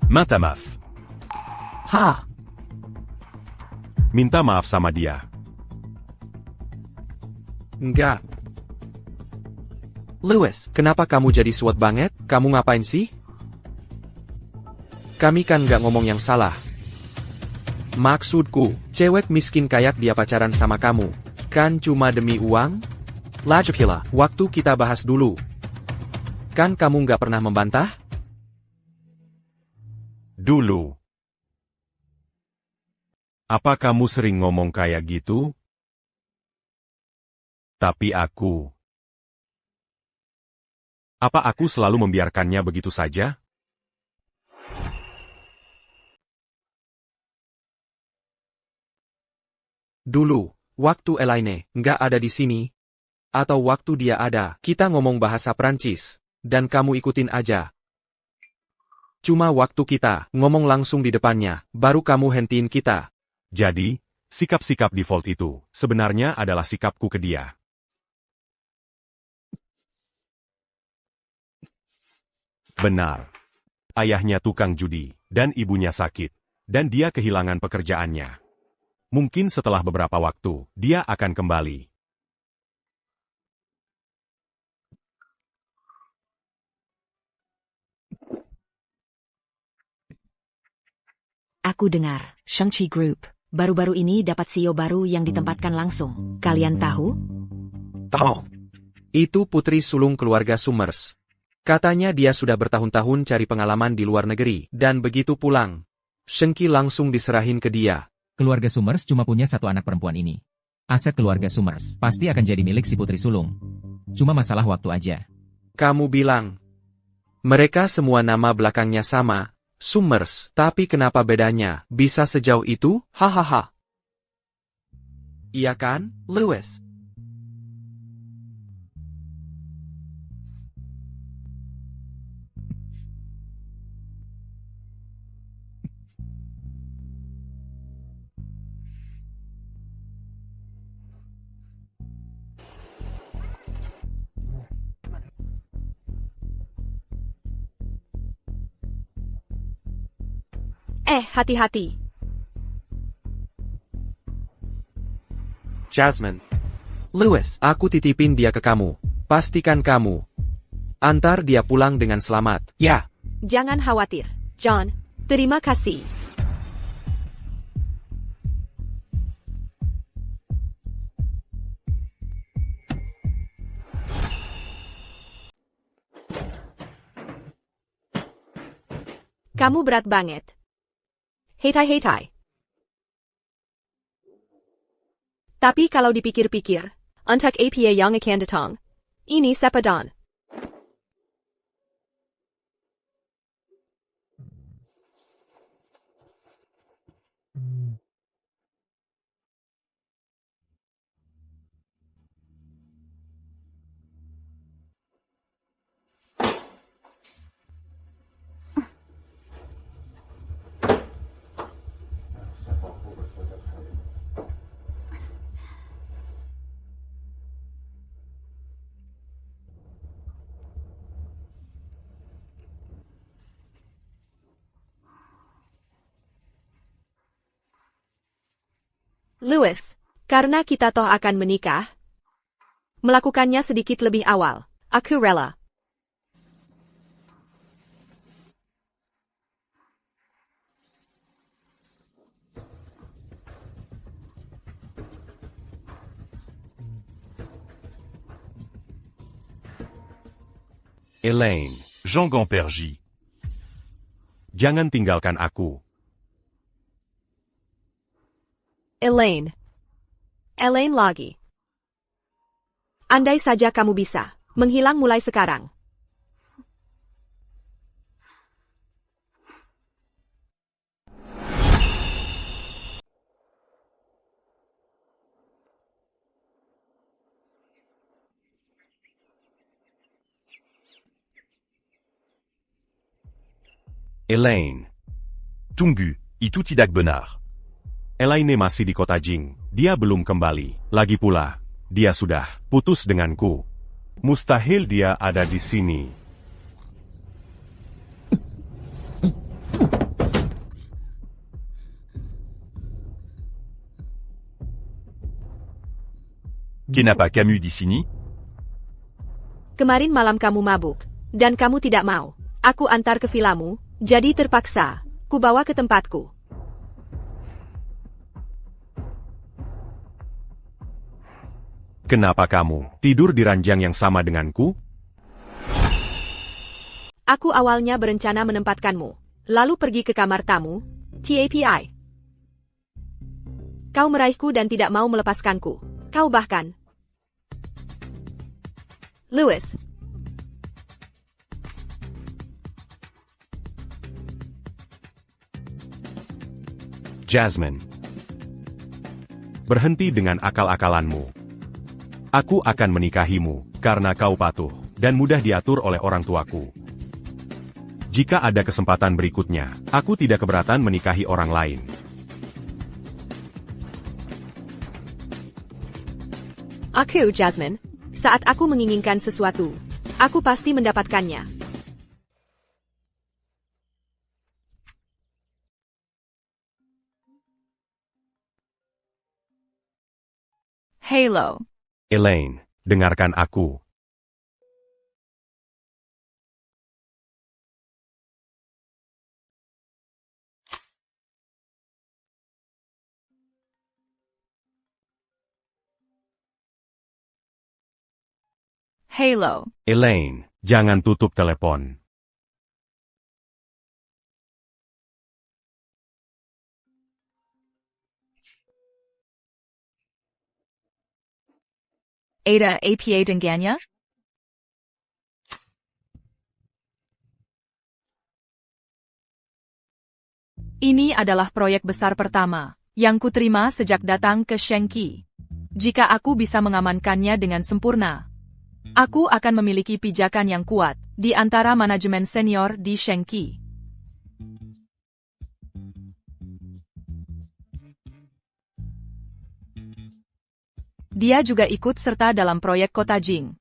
Minta maaf. Minta maaf sama dia. Enggak. Lewis, kenapa kamu jadi suat banget? Kamu ngapain sih? Kami kan nggak ngomong yang salah. Maksudku, cewek miskin kayak dia pacaran sama kamu, kan cuma demi uang? Lajapila, waktu kita bahas dulu. Kan kamu nggak pernah membantah? Dulu. Apa kamu sering ngomong kayak gitu? Tapi aku. Apa aku selalu membiarkannya begitu saja? Dulu, waktu Elaine nggak ada di sini, atau waktu dia ada, kita ngomong bahasa Prancis, dan kamu ikutin aja. Cuma waktu kita ngomong langsung di depannya, baru kamu hentiin kita. Jadi, sikap-sikap default itu sebenarnya adalah sikapku ke dia. Benar. Ayahnya tukang judi, dan ibunya sakit, dan dia kehilangan pekerjaannya. Mungkin setelah beberapa waktu, dia akan kembali. Aku dengar, Shang-Chi Group, baru-baru ini dapat CEO baru yang ditempatkan langsung. Kalian tahu? Tahu. Itu putri sulung keluarga Summers. Katanya dia sudah bertahun-tahun cari pengalaman di luar negeri, dan begitu pulang, Shang-Chi langsung diserahin ke dia. Keluarga Summers cuma punya satu anak perempuan ini. Aset keluarga Summers pasti akan jadi milik si putri sulung. Cuma masalah waktu aja. Kamu bilang, mereka semua nama belakangnya sama, Summers, tapi kenapa bedanya bisa sejauh itu? Hahaha. Iya kan, Lewis? Hati-hati. Jasmine. Lewis, aku titipin dia ke kamu. Pastikan kamu antar dia pulang dengan selamat. Ya. Jangan khawatir, John. Terima kasih. Kamu berat banget. Hetai. Tapi kalau dipikir-pikir, untuk APA yang akan datang, ini sepadan. Louis, karena kita toh akan menikah, melakukannya sedikit lebih awal. Aku rela. Elaine, Jean Gampergy. jangan tinggalkan aku. Elaine. Elaine lagi. Andai saja kamu bisa menghilang mulai sekarang. Elaine. Tunggu, itu tidak benar. Elaine masih di kota Jing. Dia belum kembali. Lagi pula, dia sudah putus denganku. Mustahil dia ada di sini. Kenapa Camus di sini? Kemarin malam kamu mabuk, dan kamu tidak mau. Aku antar ke vilamu, jadi terpaksa, ku bawa ke tempatku. Kenapa kamu tidur di ranjang yang sama denganku? Aku awalnya berencana menempatkanmu, lalu pergi ke kamar tamu, TAPI. Kau meraihku dan tidak mau melepaskanku. Kau bahkan... Louis. Jasmine. Berhenti dengan akal-akalanmu. Aku akan menikahimu, karena kau patuh, dan mudah diatur oleh orang tuaku. Jika ada kesempatan berikutnya, aku tidak keberatan menikahi orang lain. Aku, Jasmine. Saat aku menginginkan sesuatu, aku pasti mendapatkannya. Halo. Elaine, dengarkan aku. Halo. Elaine, jangan tutup telepon. Ada apa dengannya? Ini adalah proyek besar pertama yang kuterima sejak datang ke Shanxi. Jika aku bisa mengamankannya dengan sempurna, aku akan memiliki pijakan yang kuat di antara manajemen senior di Shanxi. Dia juga ikut serta dalam proyek kota Jing.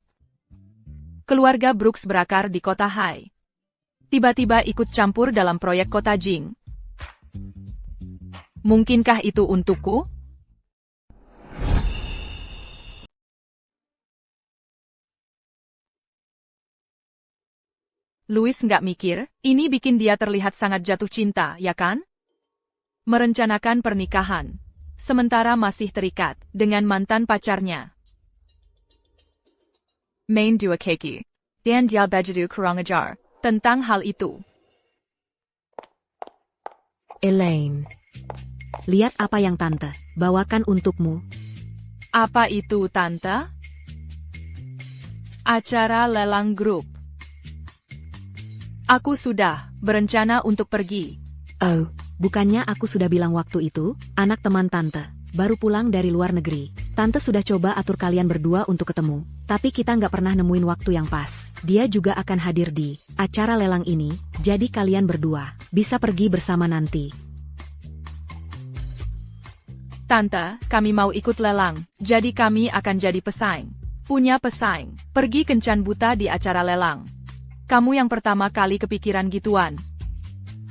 Keluarga Brooks berakar di kota Hai. Tiba-tiba ikut campur dalam proyek kota Jing. Mungkinkah itu untukku? Louis nggak mikir, ini bikin dia terlihat sangat jatuh cinta, ya kan? Merencanakan pernikahan. Sementara masih terikat dengan mantan pacarnya. Main dua keki. Dan dia baju kurang ajar tentang hal itu. Elaine. Lihat apa yang Tante bawakan untukmu. Apa itu, Tante? Acara lelang grup. Aku sudah berencana untuk pergi. Oh, bukannya aku sudah bilang waktu itu, anak teman Tante baru pulang dari luar negeri. Tante sudah coba atur kalian berdua untuk ketemu, tapi kita nggak pernah nemuin waktu yang pas. Dia juga akan hadir di acara lelang ini, jadi kalian berdua bisa pergi bersama nanti. Tante, kami mau ikut lelang, jadi kami akan jadi pesaing. Punya pesaing, pergi kencan buta di acara lelang. Kamu yang pertama kali kepikiran gituan.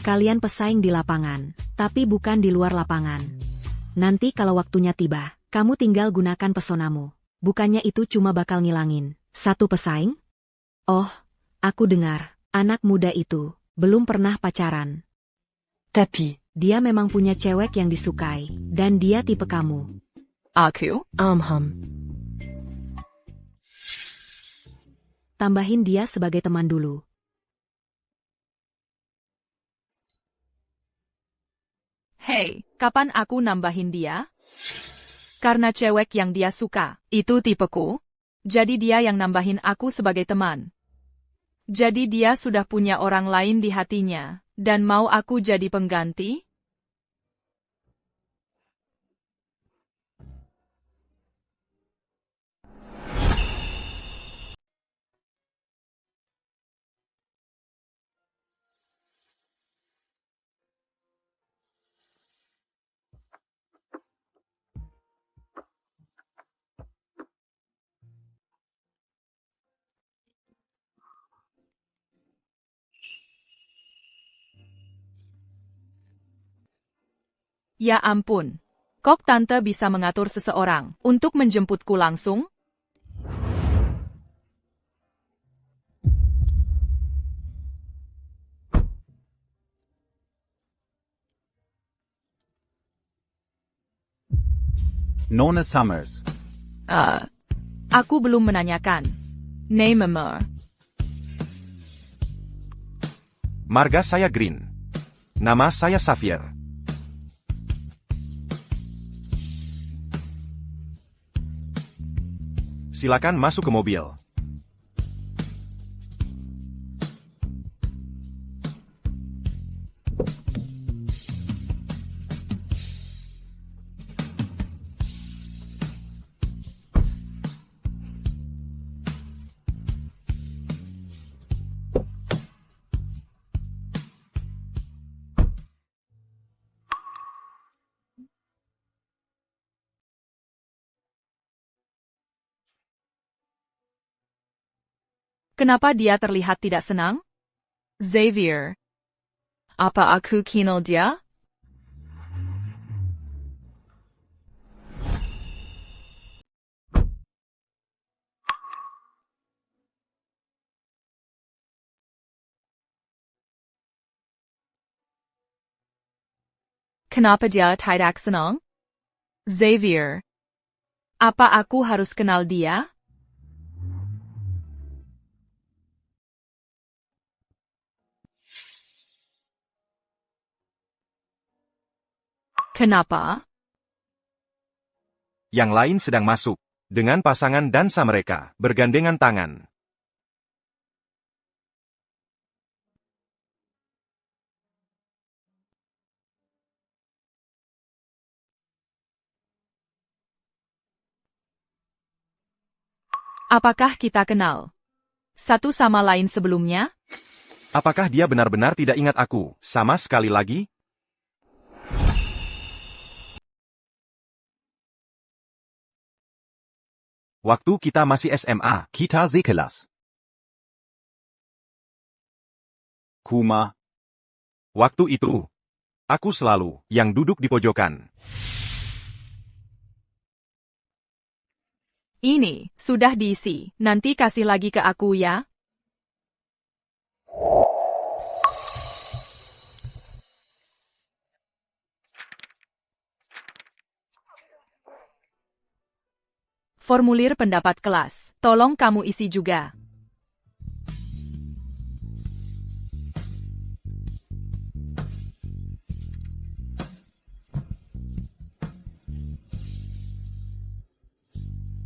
Kalian pesaing di lapangan, tapi bukan di luar lapangan. Nanti kalau waktunya tiba, kamu tinggal gunakan pesonamu. Bukannya itu cuma bakal ngilangin satu pesaing? Oh, aku dengar, anak muda itu belum pernah pacaran. Tapi, Dia memang punya cewek yang disukai, dan dia tipe kamu. Aku? Tambahin dia sebagai teman dulu. Hei, kapan aku nambahin dia? Karena cewek yang dia suka, itu tipeku. Jadi dia yang nambahin aku sebagai teman. Jadi dia sudah punya orang lain di hatinya, dan mau aku jadi pengganti? Ya ampun. Kok tante bisa mengatur seseorang untuk menjemputku langsung? Nona Summers. Aku belum menanyakan. Name. Marga saya Green. Nama saya Xavier. Silakan masuk ke mobil. Kenapa dia terlihat tidak senang? Xavier. Apa aku kenal dia? Kenapa dia tidak senang? Xavier. Apa aku harus kenal dia? Kenapa? Yang lain sedang masuk. Dengan pasangan dansa mereka, bergandengan tangan. Apakah kita kenal satu sama lain sebelumnya? Apakah dia benar-benar tidak ingat aku, sama sekali lagi? Waktu kita masih SMA, Kita sekelas. Kuma. waktu itu, aku selalu yang duduk di pojokan. Ini sudah diisi. Nanti kasih lagi ke aku ya. Formulir pendapat kelas. Tolong kamu isi juga.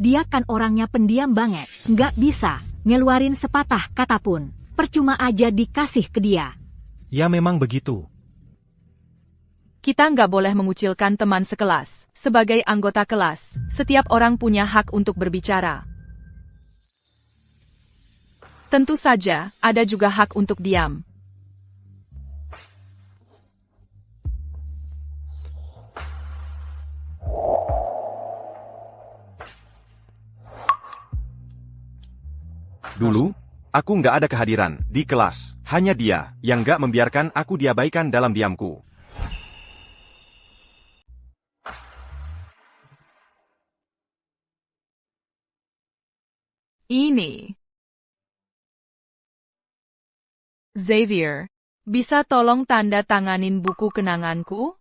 Dia kan orangnya pendiam banget, nggak bisa ngeluarin sepatah kata pun. Percuma aja dikasih ke dia. Ya memang begitu. Kita nggak boleh mengucilkan teman sekelas. Sebagai anggota kelas, setiap orang punya hak untuk berbicara. Tentu saja, ada juga hak untuk diam. Dulu, aku nggak ada kehadiran di kelas. Hanya dia yang nggak membiarkan aku diabaikan dalam diamku. ini. Xavier, bisa tolong tanda tanganin buku kenanganku?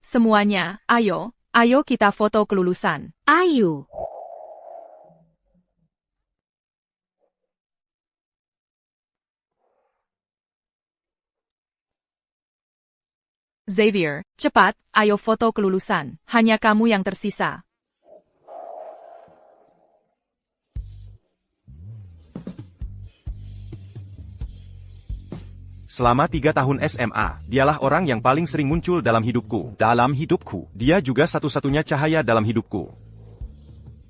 Semuanya, ayo kita foto kelulusan. Ayo. Xavier, cepat, ayo foto kelulusan. Hanya kamu yang tersisa. Selama 3 tahun SMA, dialah orang yang paling sering muncul dalam hidupku. Dalam hidupku. Dia juga satu-satunya cahaya dalam hidupku.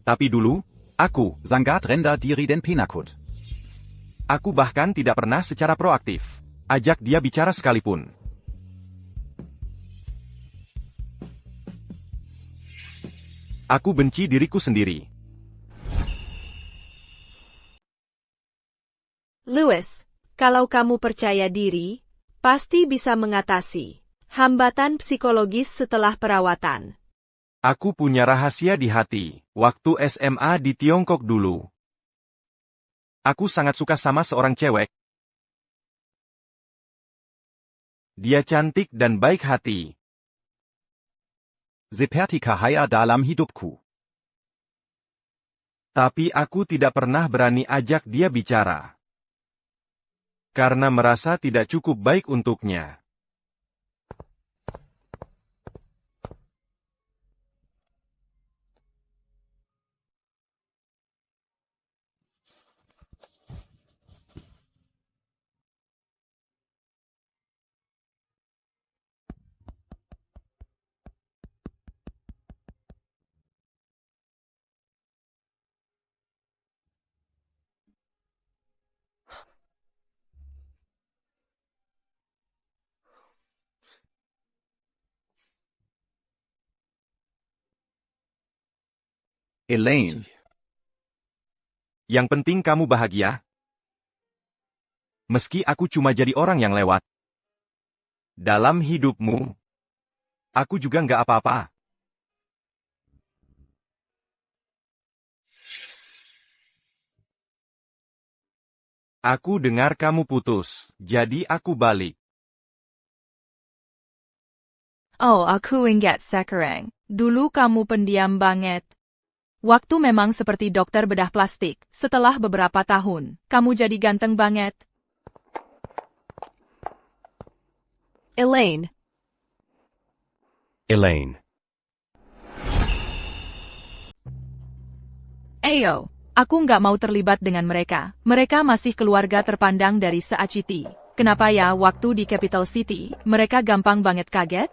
Tapi dulu, aku, Sangat rendah diri dan penakut. Aku bahkan tidak pernah secara proaktif ajak dia bicara sekalipun. Aku benci diriku sendiri. Louis, kalau kamu percaya diri, pasti bisa mengatasi hambatan psikologis setelah perawatan. Aku punya rahasia di hati, waktu SMA di Tiongkok dulu. Aku sangat suka sama seorang cewek. Dia cantik dan baik hati. Seperti cahaya dalam hidupku. Tapi aku tidak pernah berani ajak dia bicara. Karena merasa tidak cukup baik untuknya. Elaine. Yang penting kamu bahagia. Meski aku cuma jadi orang yang lewat. Dalam hidupmu. Aku juga nggak apa-apa. Aku dengar kamu putus, jadi aku balik. Oh, aku ingat sekarang. Dulu kamu pendiam banget. Waktu memang seperti dokter bedah plastik. Setelah beberapa tahun, kamu jadi ganteng banget. Elaine. Elaine. Ayo, aku nggak mau terlibat dengan mereka. Mereka masih keluarga terpandang dari Seaciti. Kenapa ya waktu di Capital City, mereka gampang banget kaget?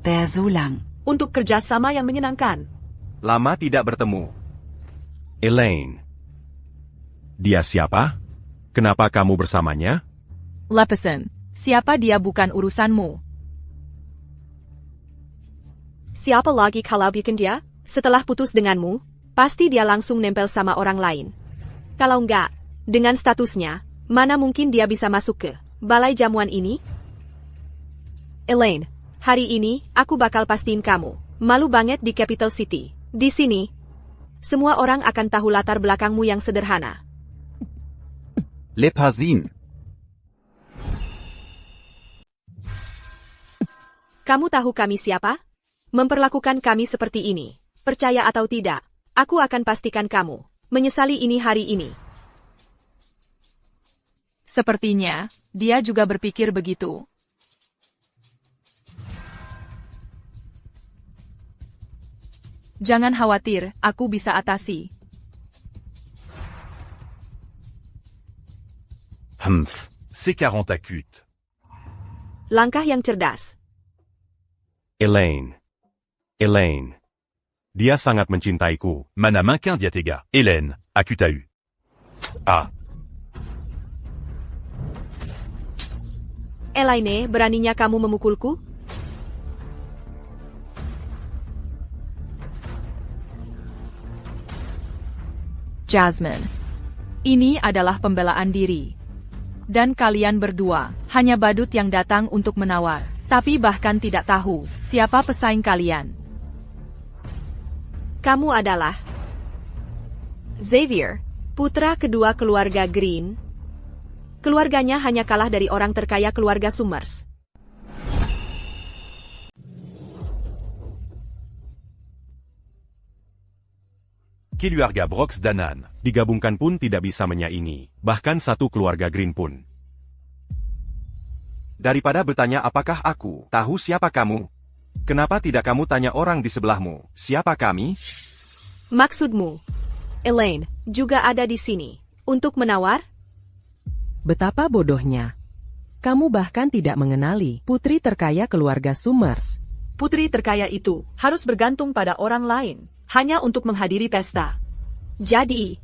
Berzulang. Untuk kerjasama yang menyenangkan. Lama tidak bertemu. Elaine. Dia siapa? Kenapa kamu bersamanya? Lepesan, siapa dia bukan urusanmu. Siapa lagi kalau bukan dia? Setelah putus denganmu, pasti dia langsung nempel sama orang lain. Kalau enggak, dengan statusnya, mana mungkin dia bisa masuk ke balai jamuan ini? Elaine, hari ini, aku bakal pastiin kamu malu banget di Capital City. Di sini, semua orang akan tahu latar belakangmu yang sederhana. Lepazin. Kamu tahu kami siapa? Memperlakukan kami seperti ini. Percaya atau tidak, aku akan pastikan kamu menyesali ini hari ini. Sepertinya, dia juga berpikir begitu. Jangan khawatir, aku bisa atasi. Humph, c'est 40 acute. Langkah yang cerdas. Elaine. Elaine. Dia sangat mencintaiku. Mana main diatega. Hélène, acutau. Ah. Elaine, beraninya kamu memukulku? Jasmine, Ini adalah pembelaan diri. Dan kalian berdua, hanya badut yang datang untuk menawar. Tapi bahkan tidak tahu, siapa pesaing kalian. Kamu adalah Xavier, putra kedua keluarga Green. Keluarganya hanya kalah dari orang terkaya keluarga Summers. Keluarga Brooks Danan. Digabungkan pun tidak bisa menyaingi, bahkan satu keluarga Green pun. Daripada bertanya apakah aku tahu siapa kamu, kenapa tidak kamu tanya orang di sebelahmu, siapa kami? Maksudmu, Elaine, juga ada di sini, untuk menawar? Betapa bodohnya. Kamu bahkan tidak mengenali putri terkaya keluarga Summers. Putri terkaya itu harus bergantung pada orang lain, hanya untuk menghadiri pesta. Jadi,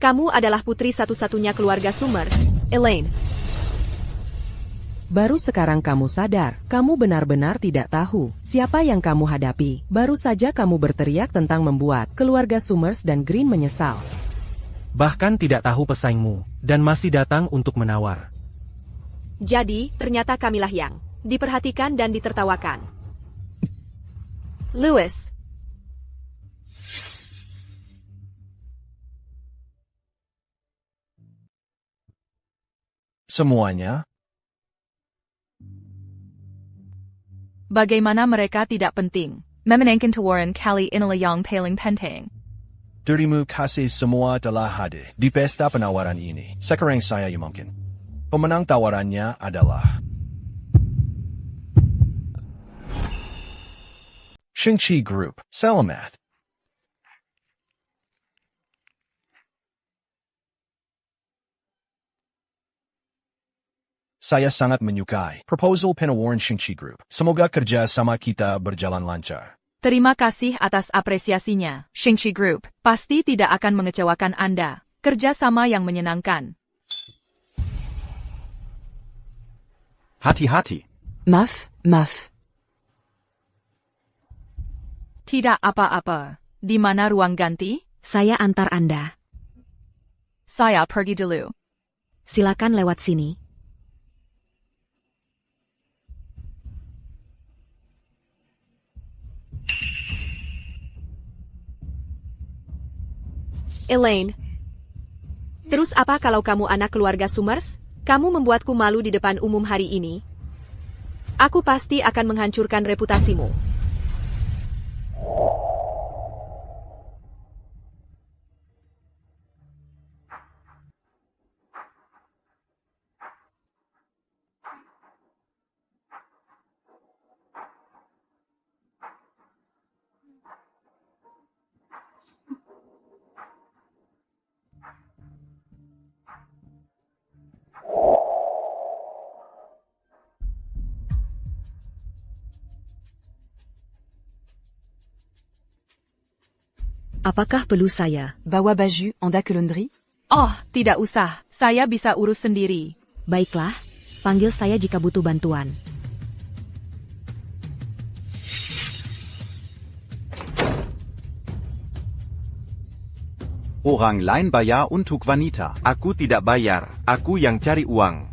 kamu adalah putri satu-satunya keluarga Summers, Elaine. Baru sekarang kamu sadar, kamu benar-benar tidak tahu siapa yang kamu hadapi. Baru saja kamu berteriak tentang membuat keluarga Summers dan Green menyesal. Bahkan tidak tahu pesaingmu, dan masih datang untuk menawar. Jadi, ternyata kamilah yang diperhatikan dan ditertawakan. Lewis. Semuanya? Bagaimana mereka tidak penting? Memenangkan tawaran kali inilah yang paling penting. Terima kasih semua telah hadir di pesta penawaran ini. Sekarang saya mungkin. Pemenang tawarannya adalah Shang-Chi Group. Selamat. Saya sangat menyukai proposal penawaran Shang-Chi Group. Semoga kerja sama kita berjalan lancar. Terima kasih atas apresiasinya, Shang-Chi Group. Pasti tidak akan mengecewakan Anda. Kerjasama yang menyenangkan. Hati-hati. Maaf, maaf. Tidak apa-apa. Di mana ruang ganti? Saya antar Anda. Saya pergi dulu. Silakan lewat sini. Elaine. Terus apa kalau kamu anak keluarga Summers? Kamu membuatku malu di depan umum hari ini. Aku pasti akan menghancurkan reputasimu. Apakah perlu saya bawa baju Anda ke laundry? Oh, tidak usah. Saya bisa urus sendiri. Baiklah, panggil saya jika butuh bantuan. Orang lain bayar untuk wanita. Aku tidak bayar, aku yang cari uang.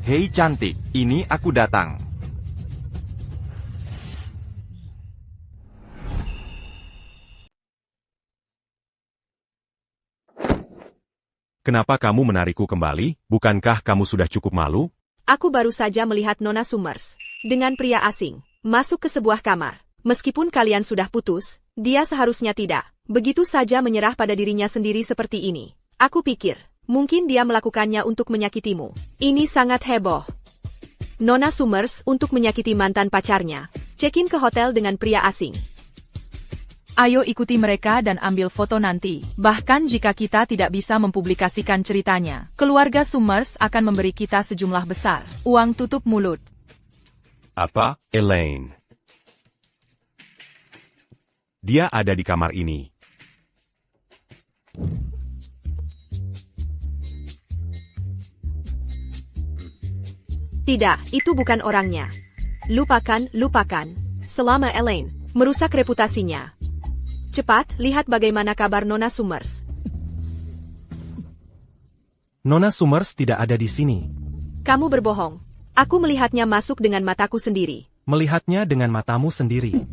Hei cantik, ini aku datang. Kenapa kamu menarikku kembali? Bukankah kamu sudah cukup malu? Aku baru saja melihat Nona Summers dengan pria asing masuk ke sebuah kamar. Meskipun kalian sudah putus, dia seharusnya tidak begitu saja menyerah pada dirinya sendiri seperti ini. Aku pikir, mungkin dia melakukannya untuk menyakitimu. Ini sangat heboh. Nona Summers untuk menyakiti mantan pacarnya. Check-in ke hotel dengan pria asing. Ayo ikuti mereka dan ambil foto nanti. Bahkan jika kita tidak bisa mempublikasikan ceritanya, keluarga Summers akan memberi kita sejumlah besar uang tutup mulut. Apa, Elaine? Dia ada di kamar ini. Tidak, itu bukan orangnya. Lupakan. Selama Elaine merusak reputasinya. Cepat, lihat bagaimana kabar Nona Summers. Nona Summers tidak ada di sini. Kamu berbohong. Aku melihatnya masuk dengan mataku sendiri. Melihatnya dengan matamu sendiri.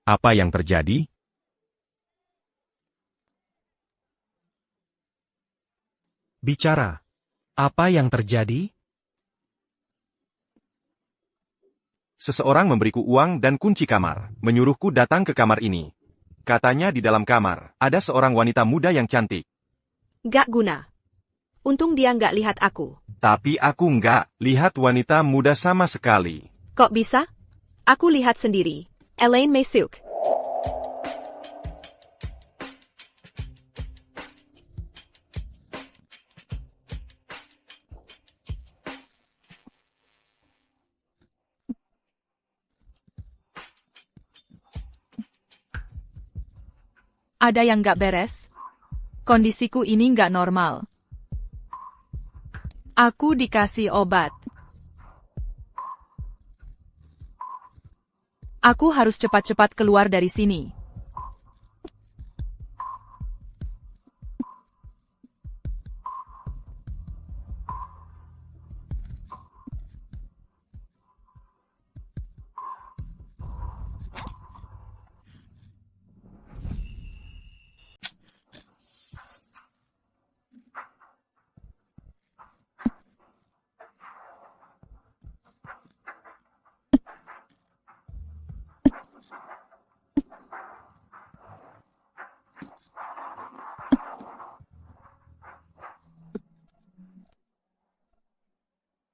Apa yang terjadi? Bicara. Apa yang terjadi? Seseorang memberiku uang dan kunci kamar, menyuruhku datang ke kamar ini. Katanya di dalam kamar, ada seorang wanita muda yang cantik. Gak guna. Untung dia nggak lihat aku. Tapi aku nggak lihat wanita muda sama sekali. Kok bisa? Aku lihat sendiri. Elaine Mesuk. Ada yang nggak beres? Kondisiku ini nggak normal. Aku dikasih obat. Aku harus cepat-cepat keluar dari sini.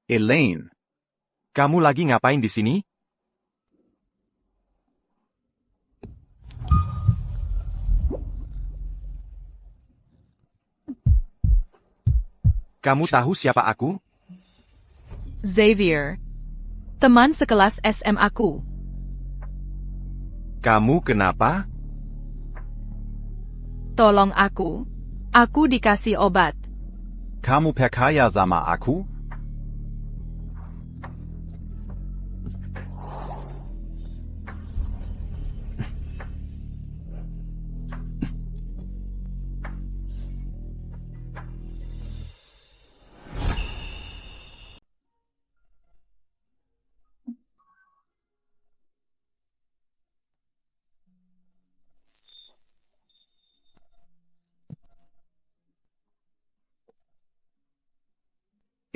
Elaine, kamu lagi ngapain di sini? Kamu tahu siapa aku? Xavier. Teman sekelas SM aku. Kamu kenapa? Tolong aku. Aku dikasih obat. Kamu percaya sama aku?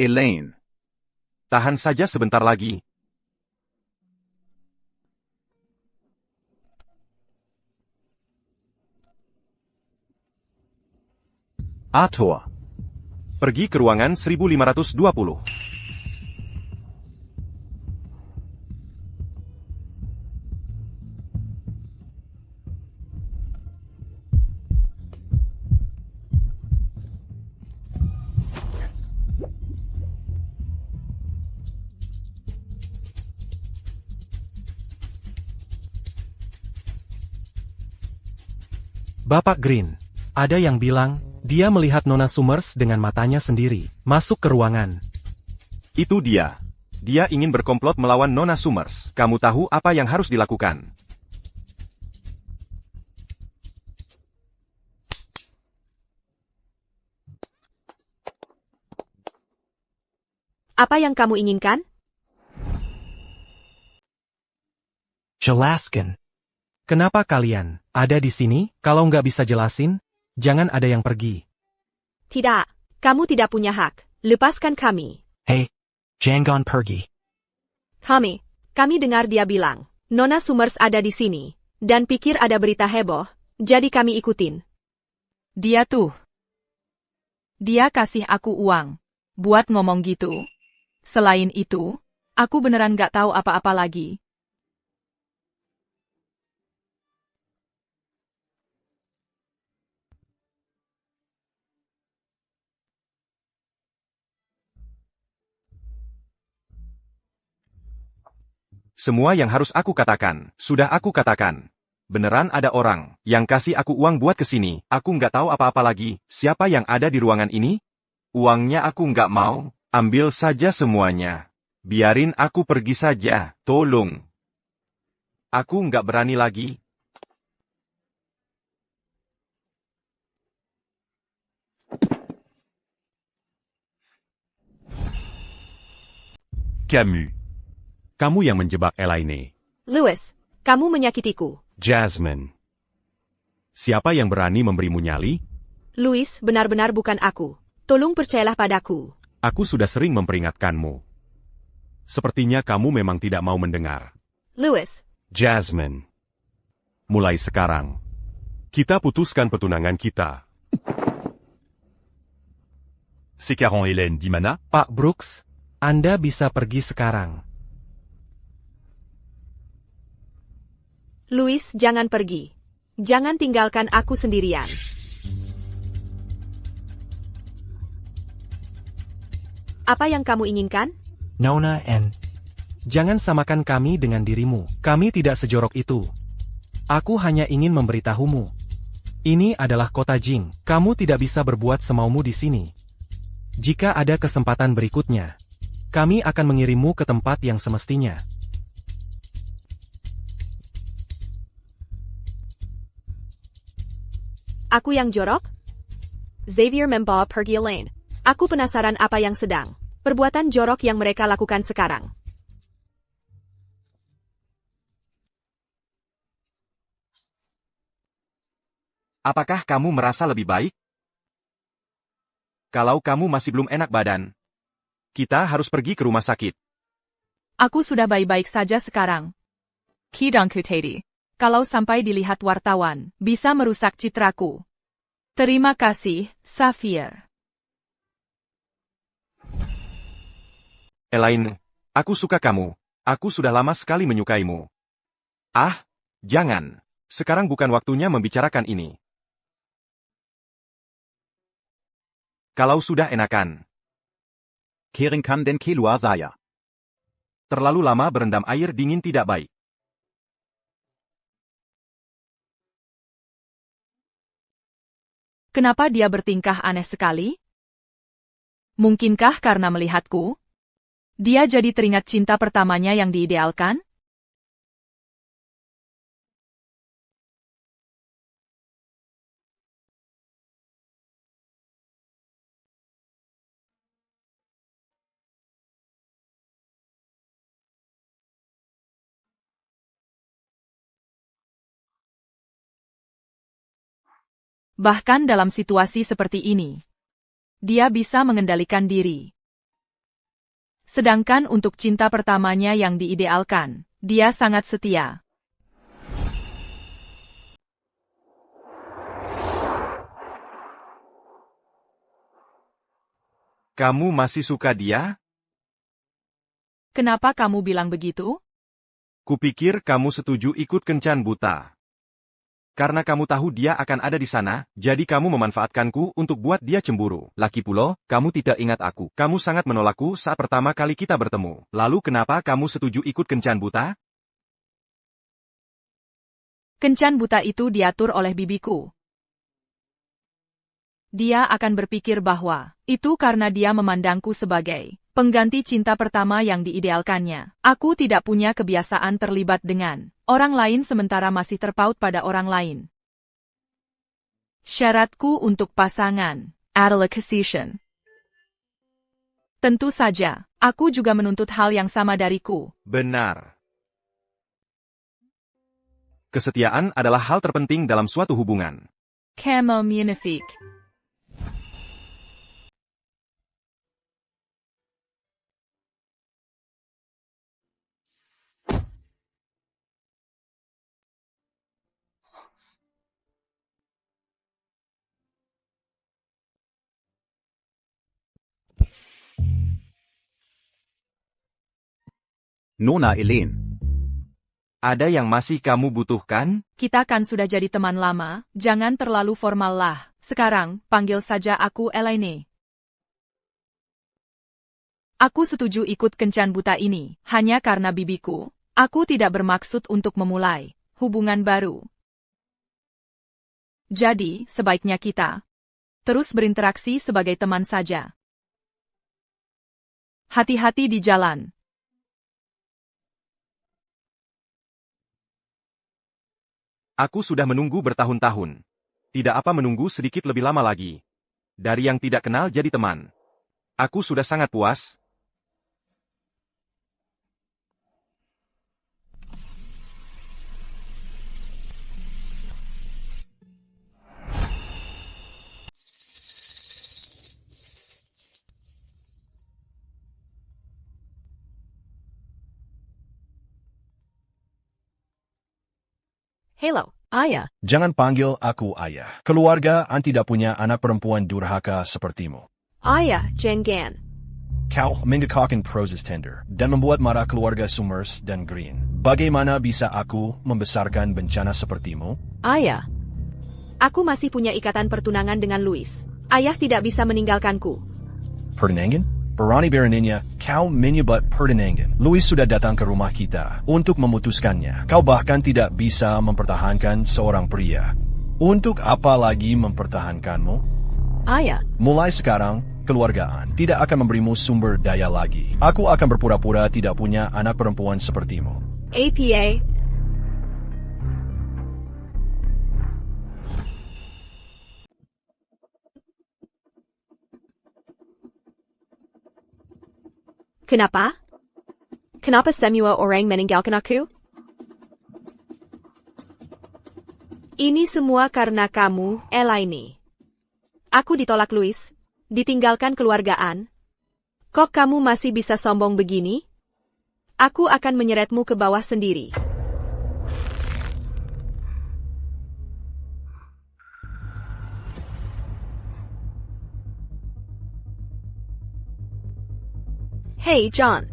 Elaine, tahan saja sebentar lagi. Arthur. Pergi ke ruangan 1520. Bapak Green, ada yang bilang, dia melihat Nona Summers dengan matanya sendiri, masuk ke ruangan. Itu dia. Dia ingin berkomplot melawan Nona Summers. Kamu tahu apa yang harus dilakukan. Apa yang kamu inginkan? Jelaskan. Kenapa kalian ada di sini? Kalau nggak bisa jelasin, jangan ada yang pergi. Tidak, kamu tidak punya hak. Lepaskan kami. Hei, jangan pergi. Kami dengar dia bilang, Nona Summers ada di sini, dan pikir ada berita heboh, jadi kami ikutin. Dia tuh. Dia kasih aku uang. Buat ngomong gitu. Selain itu, aku beneran gak tahu apa-apa lagi. Semua yang harus aku katakan, sudah aku katakan. Beneran ada orang yang kasih aku uang buat kesini. Aku nggak tahu apa-apa lagi. Siapa yang ada di ruangan ini? Uangnya aku nggak mau. Ambil saja semuanya. Biarin aku pergi saja. Tolong. Aku nggak berani lagi. Camus. Kamu yang menjebak Elaine. Louis, kamu menyakitiku. Jasmine. Siapa yang berani memberimu nyali? Louis, benar-benar bukan aku. Tolong percayalah padaku. Aku sudah sering memperingatkanmu. Sepertinya kamu memang tidak mau mendengar. Louis. Jasmine. Mulai sekarang, kita putuskan petunangan kita. Sécarant Hélène Dimana. Pak Brooks, Anda bisa pergi sekarang. Louis, jangan pergi. Jangan tinggalkan aku sendirian. Apa yang kamu inginkan? Nona N. Jangan samakan kami dengan dirimu. Kami tidak sejorok itu. Aku hanya ingin memberitahumu. Ini adalah kota Jing. Kamu tidak bisa berbuat semaumu di sini. Jika ada kesempatan berikutnya, kami akan mengirimmu ke tempat yang semestinya. Aku yang jorok? Xavier membawa pergi Elaine. Aku penasaran apa yang sedang. Perbuatan jorok yang mereka lakukan sekarang. Apakah kamu merasa lebih baik? Kalau kamu masih belum enak badan, kita harus pergi ke rumah sakit. Aku sudah baik-baik saja sekarang. Kidangku Teddy. Kalau sampai dilihat wartawan, bisa merusak citraku. Terima kasih, Xavier. Elaine, aku suka kamu. Aku sudah lama sekali menyukaimu. Ah, jangan. Sekarang bukan waktunya membicarakan ini. Kalau sudah enakan. Keringkan den keluar saya. Terlalu lama berendam air dingin tidak baik. Kenapa dia bertingkah aneh sekali? Mungkinkah karena melihatku? Dia jadi teringat cinta pertamanya yang diidealkan? Bahkan dalam situasi seperti ini, dia bisa mengendalikan diri. Sedangkan untuk cinta pertamanya yang diidealkan, dia sangat setia. Kamu masih suka dia? Kenapa kamu bilang begitu? Kupikir kamu setuju ikut kencan buta. Karena kamu tahu dia akan ada di sana, jadi kamu memanfaatkanku untuk buat dia cemburu. Laki pula, kamu tidak ingat aku. Kamu sangat menolakku saat pertama kali kita bertemu. Lalu kenapa kamu setuju ikut kencan buta? Kencan buta itu diatur oleh bibiku. Dia akan berpikir bahwa itu karena dia memandangku sebagai pengganti cinta pertama yang diidealkannya. Aku tidak punya kebiasaan terlibat dengan orang lain sementara masih terpaut pada orang lain. Syaratku untuk pasangan adalah decision. Tentu saja, aku juga menuntut hal yang sama dariku. Benar. Kesetiaan adalah hal terpenting dalam suatu hubungan. Kamu munafik. Nona Elaine. Ada yang masih kamu butuhkan? Kita kan sudah jadi teman lama, jangan terlalu formal lah. Sekarang, panggil saja aku Elaine. Aku setuju ikut kencan buta ini, hanya karena bibiku. Aku tidak bermaksud untuk memulai hubungan baru. Jadi, sebaiknya kita terus berinteraksi sebagai teman saja. Hati-hati di jalan. Aku sudah menunggu bertahun-tahun. Tidak apa menunggu sedikit lebih lama lagi. Dari yang tidak kenal jadi teman. Aku sudah sangat puas. Hello, ayah. Jangan panggil aku ayah. Keluarga An tidak punya anak perempuan durhaka sepertimu. Ayah, jangan. Kau menggekakkan proses tender dan membuat marah keluarga Summers dan Green. Bagaimana bisa aku membesarkan bencana sepertimu? Ayah. Aku masih punya ikatan pertunangan dengan Louis. Ayah tidak bisa meninggalkanku. Pertunangan? Berani beraninya, kau menyebut pertunangan. Louis sudah datang ke rumah kita untuk memutuskannya. Kau bahkan tidak bisa mempertahankan seorang pria. Untuk apa lagi mempertahankanmu? Ayah. Mulai sekarang, keluargaan tidak akan memberimu sumber daya lagi. Aku akan berpura-pura tidak punya anak perempuan sepertimu. APA. Kenapa? Kenapa semua orang meninggalkan aku? Ini semua karena kamu, Elaine. Aku ditolak Louis, ditinggalkan keluargaan. Kok kamu masih bisa sombong begini? Aku akan menyeretmu ke bawah sendiri. Hey, John.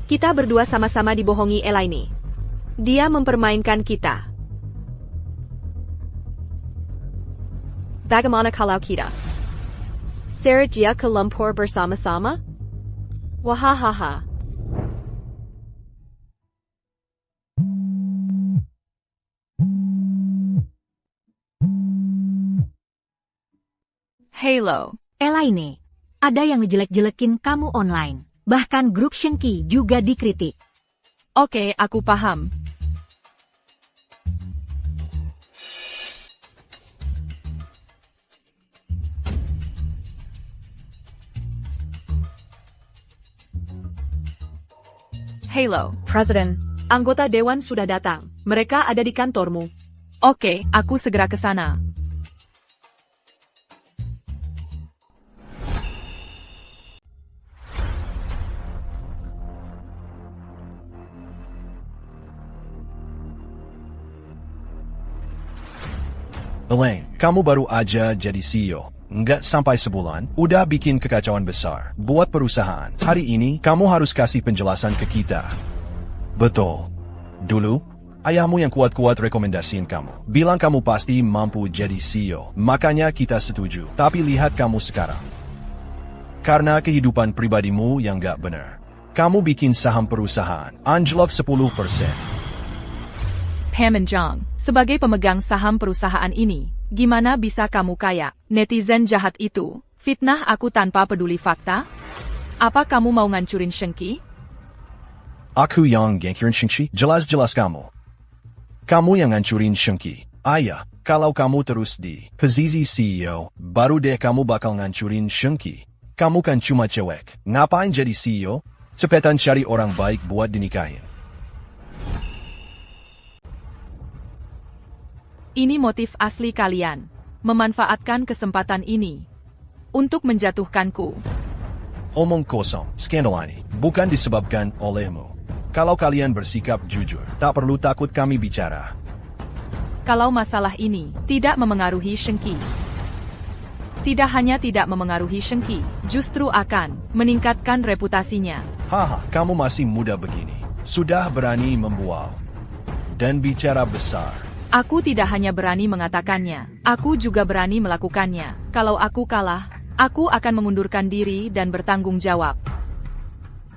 Kita berdua sama-sama dibohongi Elaine. Dia mempermainkan kita. Bagaimana kalau kita seret dia ke lumpur bersama-sama? Wahahaha. Halo. Elaine, ada yang ngejelek-jelekin kamu online. Bahkan grup Shengki juga dikritik. Oke, aku paham. Halo. Presiden, anggota dewan sudah datang. Mereka ada di kantormu. Oke, aku segera ke sana. Elaine, kamu baru aja jadi CEO. Nggak sampai sebulan, udah bikin kekacauan besar. Buat perusahaan. Hari ini, kamu harus kasih penjelasan ke kita. Betul. Dulu, ayahmu yang kuat-kuat rekomendasiin kamu. Bilang kamu pasti mampu jadi CEO. Makanya kita setuju. Tapi lihat kamu sekarang. Karena kehidupan pribadimu yang nggak benar. Kamu bikin saham perusahaan. Anjlok 10%. Pam and Jong, sebagai pemegang saham perusahaan ini, gimana bisa kamu kaya? Netizen jahat itu, fitnah aku tanpa peduli fakta? Apa kamu mau ngancurin Shengki? Aku yang ngancurin Shengki? Jelas-jelas kamu. Kamu yang ngancurin Shengki. Ayah, kalau kamu terus di posisi CEO, baru deh kamu bakal ngancurin Shengki. Kamu kan cuma cewek. Ngapain jadi CEO? Cepetan cari orang baik buat dinikahin. Ini motif asli kalian. Memanfaatkan kesempatan ini untuk menjatuhkanku. Omong kosong, skandal ini bukan disebabkan olehmu. Kalau kalian bersikap jujur, tak perlu takut kami bicara. Kalau masalah ini tidak memengaruhi Shengki. Tidak hanya tidak memengaruhi Shengki, justru akan meningkatkan reputasinya. Haha, kamu masih muda begini. Sudah berani membual. Dan bicara besar. Aku tidak hanya berani mengatakannya, aku juga berani melakukannya. Kalau aku kalah, aku akan mengundurkan diri dan bertanggung jawab.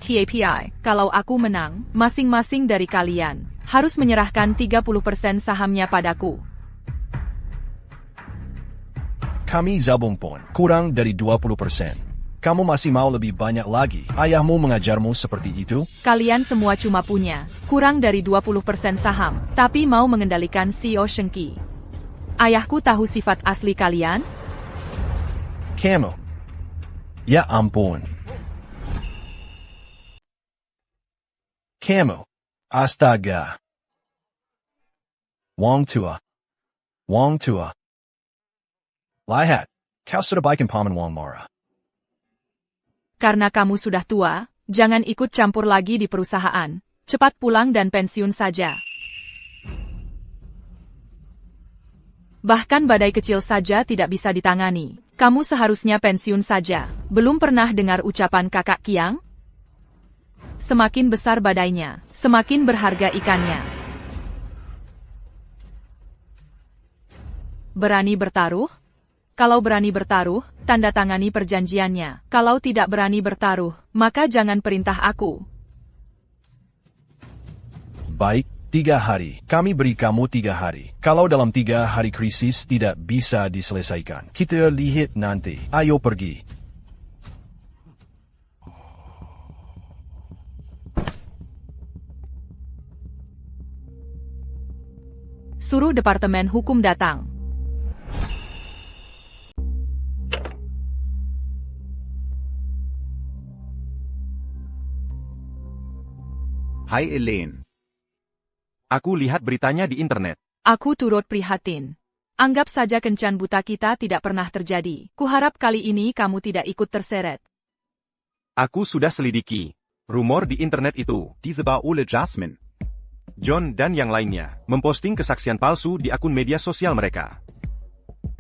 TAPI, kalau aku menang, masing-masing dari kalian harus menyerahkan 30% sahamnya padaku. Kami zabung pun kurang dari 20%. Kamu masih mau lebih banyak lagi? Ayahmu mengajarmu seperti itu? Kalian semua cuma punya kurang dari 20% saham, tapi mau mengendalikan CEO Shengki. Ayahku tahu sifat asli kalian? Kamu. Ya ampun. Kamu. Astaga. Wong tua. Wong tua. Lihat. Kau sudah bikin paman Wong marah. Karena kamu sudah tua, jangan ikut campur lagi di perusahaan. Cepat pulang dan pensiun saja. Bahkan badai kecil saja tidak bisa ditangani. Kamu seharusnya pensiun saja. Belum pernah dengar ucapan kakak Kiang? Semakin besar badainya, semakin berharga ikannya. Berani bertaruh? Kalau berani bertaruh, tanda tangani perjanjiannya. Kalau tidak berani bertaruh, maka jangan perintah aku. Baik, 3 hari. Kami beri kamu 3 hari. Kalau dalam 3 hari krisis tidak bisa diselesaikan, kita lihat nanti. Ayo pergi. Suruh Departemen Hukum datang. Hai Elaine. Aku lihat beritanya di internet. Aku turut prihatin. Anggap saja kencan buta kita tidak pernah terjadi. Kuharap kali ini kamu tidak ikut terseret. Aku sudah selidiki rumor di internet itu. Diese war Ole Jasmine. John dan yang lainnya memposting kesaksian palsu di akun media sosial mereka.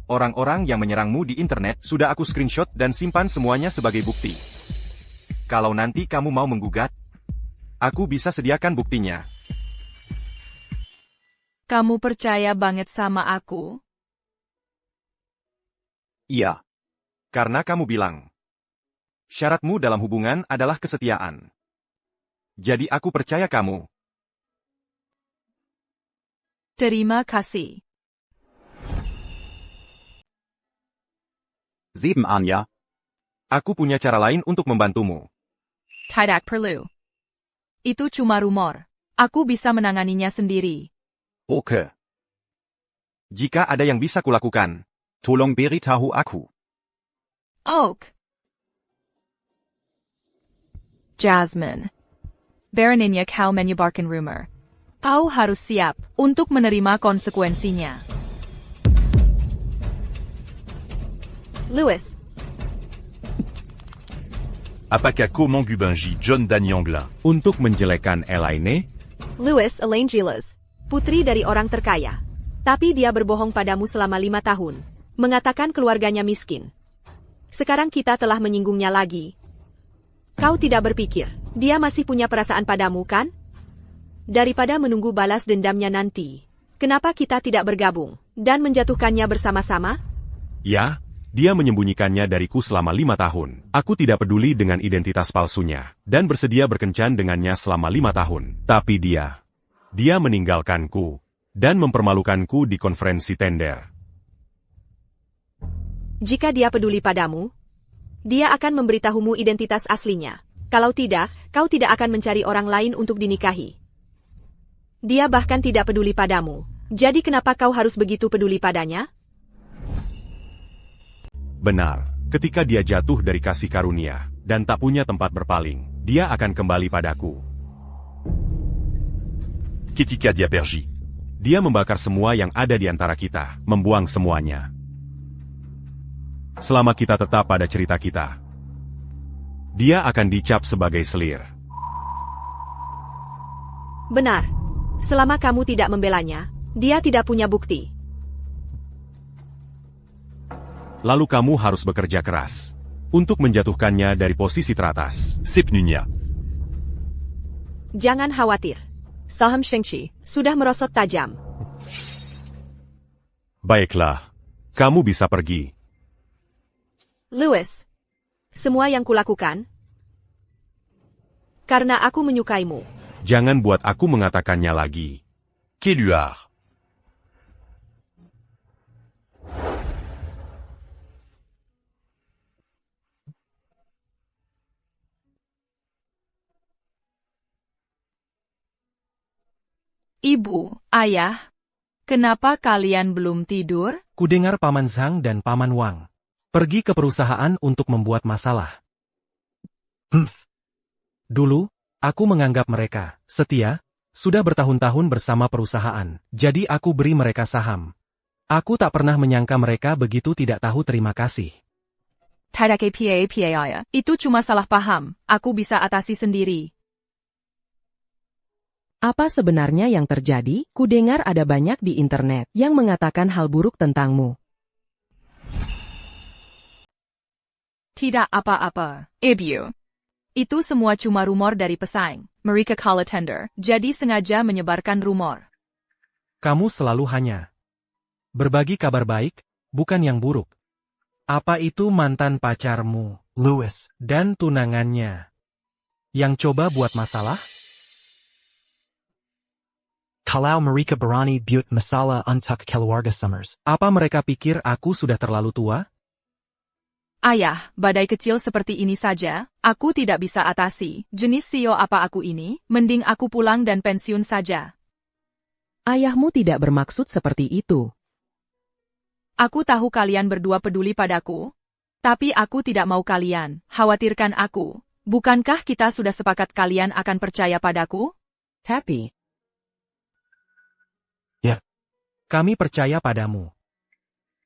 Orang-orang yang menyerangmu di internet sudah aku screenshot dan simpan semuanya sebagai bukti. Kalau nanti kamu mau menggugat, aku bisa sediakan buktinya. Kamu percaya banget sama aku? Iya. Karena kamu bilang, syaratmu dalam hubungan adalah kesetiaan. Jadi aku percaya kamu. Terima kasih. 7 Anja. Aku punya cara lain untuk membantumu. Tidak perlu. Itu cuma rumor. Aku bisa menanganinya sendiri. Oke. Jika ada yang bisa kulakukan, tolong beritahu aku. Oak. Jasmine. Baroninnya kau menyebarkan rumor. Kau harus siap untuk menerima konsekuensinya. Louis. Apakah comment Gubenji John Danny Anglin? Untuk menjelekkan Elaine? Louis Elaine Gilles. Putri dari orang terkaya. Tapi dia berbohong padamu selama 5 tahun. Mengatakan keluarganya miskin. Sekarang kita telah menyinggungnya lagi. Kau tidak berpikir, dia masih punya perasaan padamu kan? Daripada menunggu balas dendamnya nanti, kenapa kita tidak bergabung dan menjatuhkannya bersama-sama? Ya, dia menyembunyikannya dariku selama 5 tahun. Aku tidak peduli dengan identitas palsunya, dan bersedia berkencan dengannya selama 5 tahun. Tapi dia meninggalkanku, dan mempermalukanku di konferensi tender. Jika dia peduli padamu, dia akan memberitahumu identitas aslinya. Kalau tidak, kau tidak akan mencari orang lain untuk dinikahi. Dia bahkan tidak peduli padamu. Jadi kenapa kau harus begitu peduli padanya? Benar, ketika dia jatuh dari kasih karunia, dan tak punya tempat berpaling, dia akan kembali padaku. Ketika dia pergi. Dia membakar semua yang ada di antara kita, membuang semuanya. Selama kita tetap pada cerita kita, dia akan dicap sebagai selir. Benar. Selama kamu tidak membelanya, dia tidak punya bukti. Lalu kamu harus bekerja keras untuk menjatuhkannya dari posisi teratas. Sepnunia. Jangan khawatir. Saham Shengqi sudah merosot tajam. Baiklah, kamu bisa pergi. Louis, semua yang kulakukan karena aku menyukaimu. Jangan buat aku mengatakannya lagi. Keluar. Ibu, ayah, kenapa kalian belum tidur? Kudengar Paman Zhang dan Paman Wang pergi ke perusahaan untuk membuat masalah. Dulu, aku menganggap mereka setia, sudah bertahun-tahun bersama perusahaan, jadi aku beri mereka saham. Aku tak pernah menyangka mereka begitu tidak tahu terima kasih. Tidak apa-apa, itu cuma salah paham, aku bisa atasi sendiri. Apa sebenarnya yang terjadi? Kudengar ada banyak di internet yang mengatakan hal buruk tentangmu. Tidak apa-apa, Ibu. Itu semua cuma rumor dari pesaing. Mereka kalah tender, jadi sengaja menyebarkan rumor. Kamu selalu hanya berbagi kabar baik, bukan yang buruk. Apa itu mantan pacarmu, Louis, dan tunangannya yang coba buat masalah? Kalau mereka berani buat masalah untuk keluarga Summers. Apa mereka pikir aku sudah terlalu tua? Ayah, badai kecil seperti ini saja, aku tidak bisa atasi. Jenis CEO apa aku ini, mending aku pulang dan pensiun saja. Ayahmu tidak bermaksud seperti itu. Aku tahu kalian berdua peduli padaku, tapi aku tidak mau kalian khawatirkan aku. Bukankah kita sudah sepakat kalian akan percaya padaku? Tapi kami percaya padamu.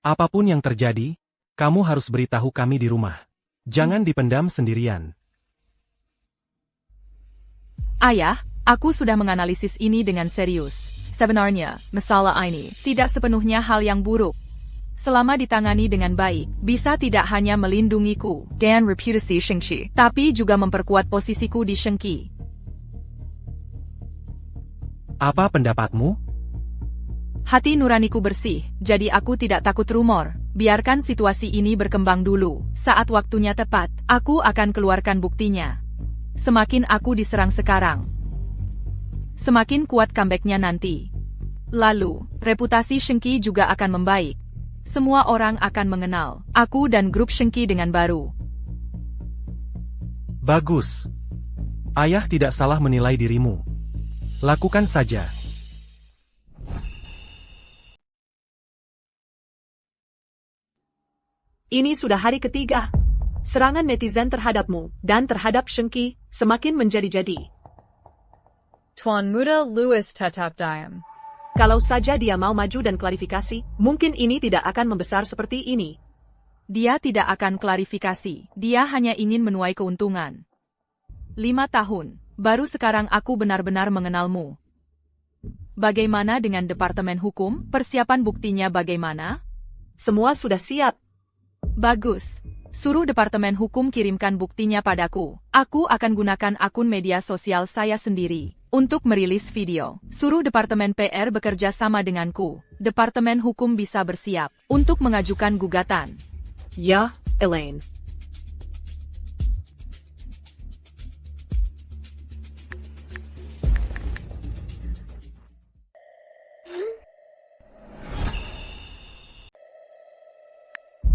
Apapun yang terjadi, kamu harus beritahu kami di rumah. Jangan dipendam sendirian. Ayah, aku sudah menganalisis ini dengan serius. Sebenarnya, masalah ini tidak sepenuhnya hal yang buruk. Selama ditangani dengan baik, bisa tidak hanya melindungiku dan reputasi Shengqi, tapi juga memperkuat posisiku di Shengqi. Apa pendapatmu? Hati nuraniku bersih, jadi aku tidak takut rumor. Biarkan situasi ini berkembang dulu. Saat waktunya tepat, aku akan keluarkan buktinya. Semakin aku diserang sekarang, semakin kuat comeback-nya nanti. Lalu, reputasi Shengqi juga akan membaik. Semua orang akan mengenal aku dan grup Shengqi dengan baru. Bagus. Ayah tidak salah menilai dirimu. Lakukan saja. Ini sudah hari ketiga. Serangan netizen terhadapmu dan terhadap Shengqi semakin menjadi-jadi. Tuan Muda Louis tetap diam. Kalau saja dia mau maju dan klarifikasi, mungkin ini tidak akan membesar seperti ini. Dia tidak akan klarifikasi, dia hanya ingin menuai keuntungan. 5 tahun, baru sekarang aku benar-benar mengenalmu. Bagaimana dengan Departemen Hukum? Persiapan buktinya bagaimana? Semua sudah siap. Bagus. Suruh Departemen Hukum kirimkan buktinya padaku. Aku akan gunakan akun media sosial saya sendiri untuk merilis video. Suruh Departemen PR bekerja sama denganku. Departemen Hukum bisa bersiap untuk mengajukan gugatan. Ya, Elaine.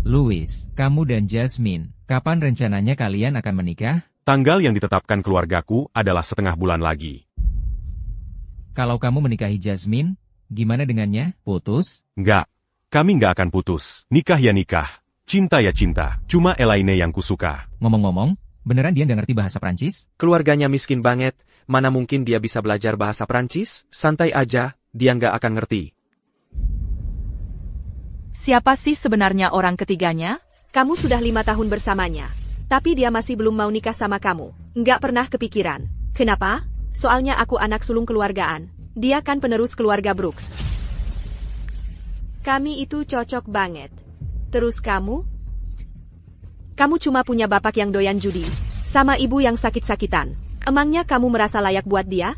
Louis, kamu dan Jasmine, kapan rencananya kalian akan menikah? Tanggal yang ditetapkan keluargaku adalah setengah bulan lagi. Kalau kamu menikahi Jasmine, gimana dengannya? Putus? Enggak. Kami nggak akan putus. Nikah ya nikah. Cinta ya cinta. Cuma Elaine yang kusuka. Ngomong-ngomong, beneran dia nggak ngerti bahasa Prancis? Keluarganya miskin banget. Mana mungkin dia bisa belajar bahasa Prancis? Santai aja, dia nggak akan ngerti. Siapa sih sebenarnya orang ketiganya? Kamu sudah 5 tahun bersamanya. Tapi dia masih belum mau nikah sama kamu. Nggak pernah kepikiran. Kenapa? Soalnya aku anak sulung keluargaan. Dia kan penerus keluarga Brooks. Kami itu cocok banget. Terus kamu? Kamu cuma punya bapak yang doyan judi. Sama ibu yang sakit-sakitan. Emangnya kamu merasa layak buat dia?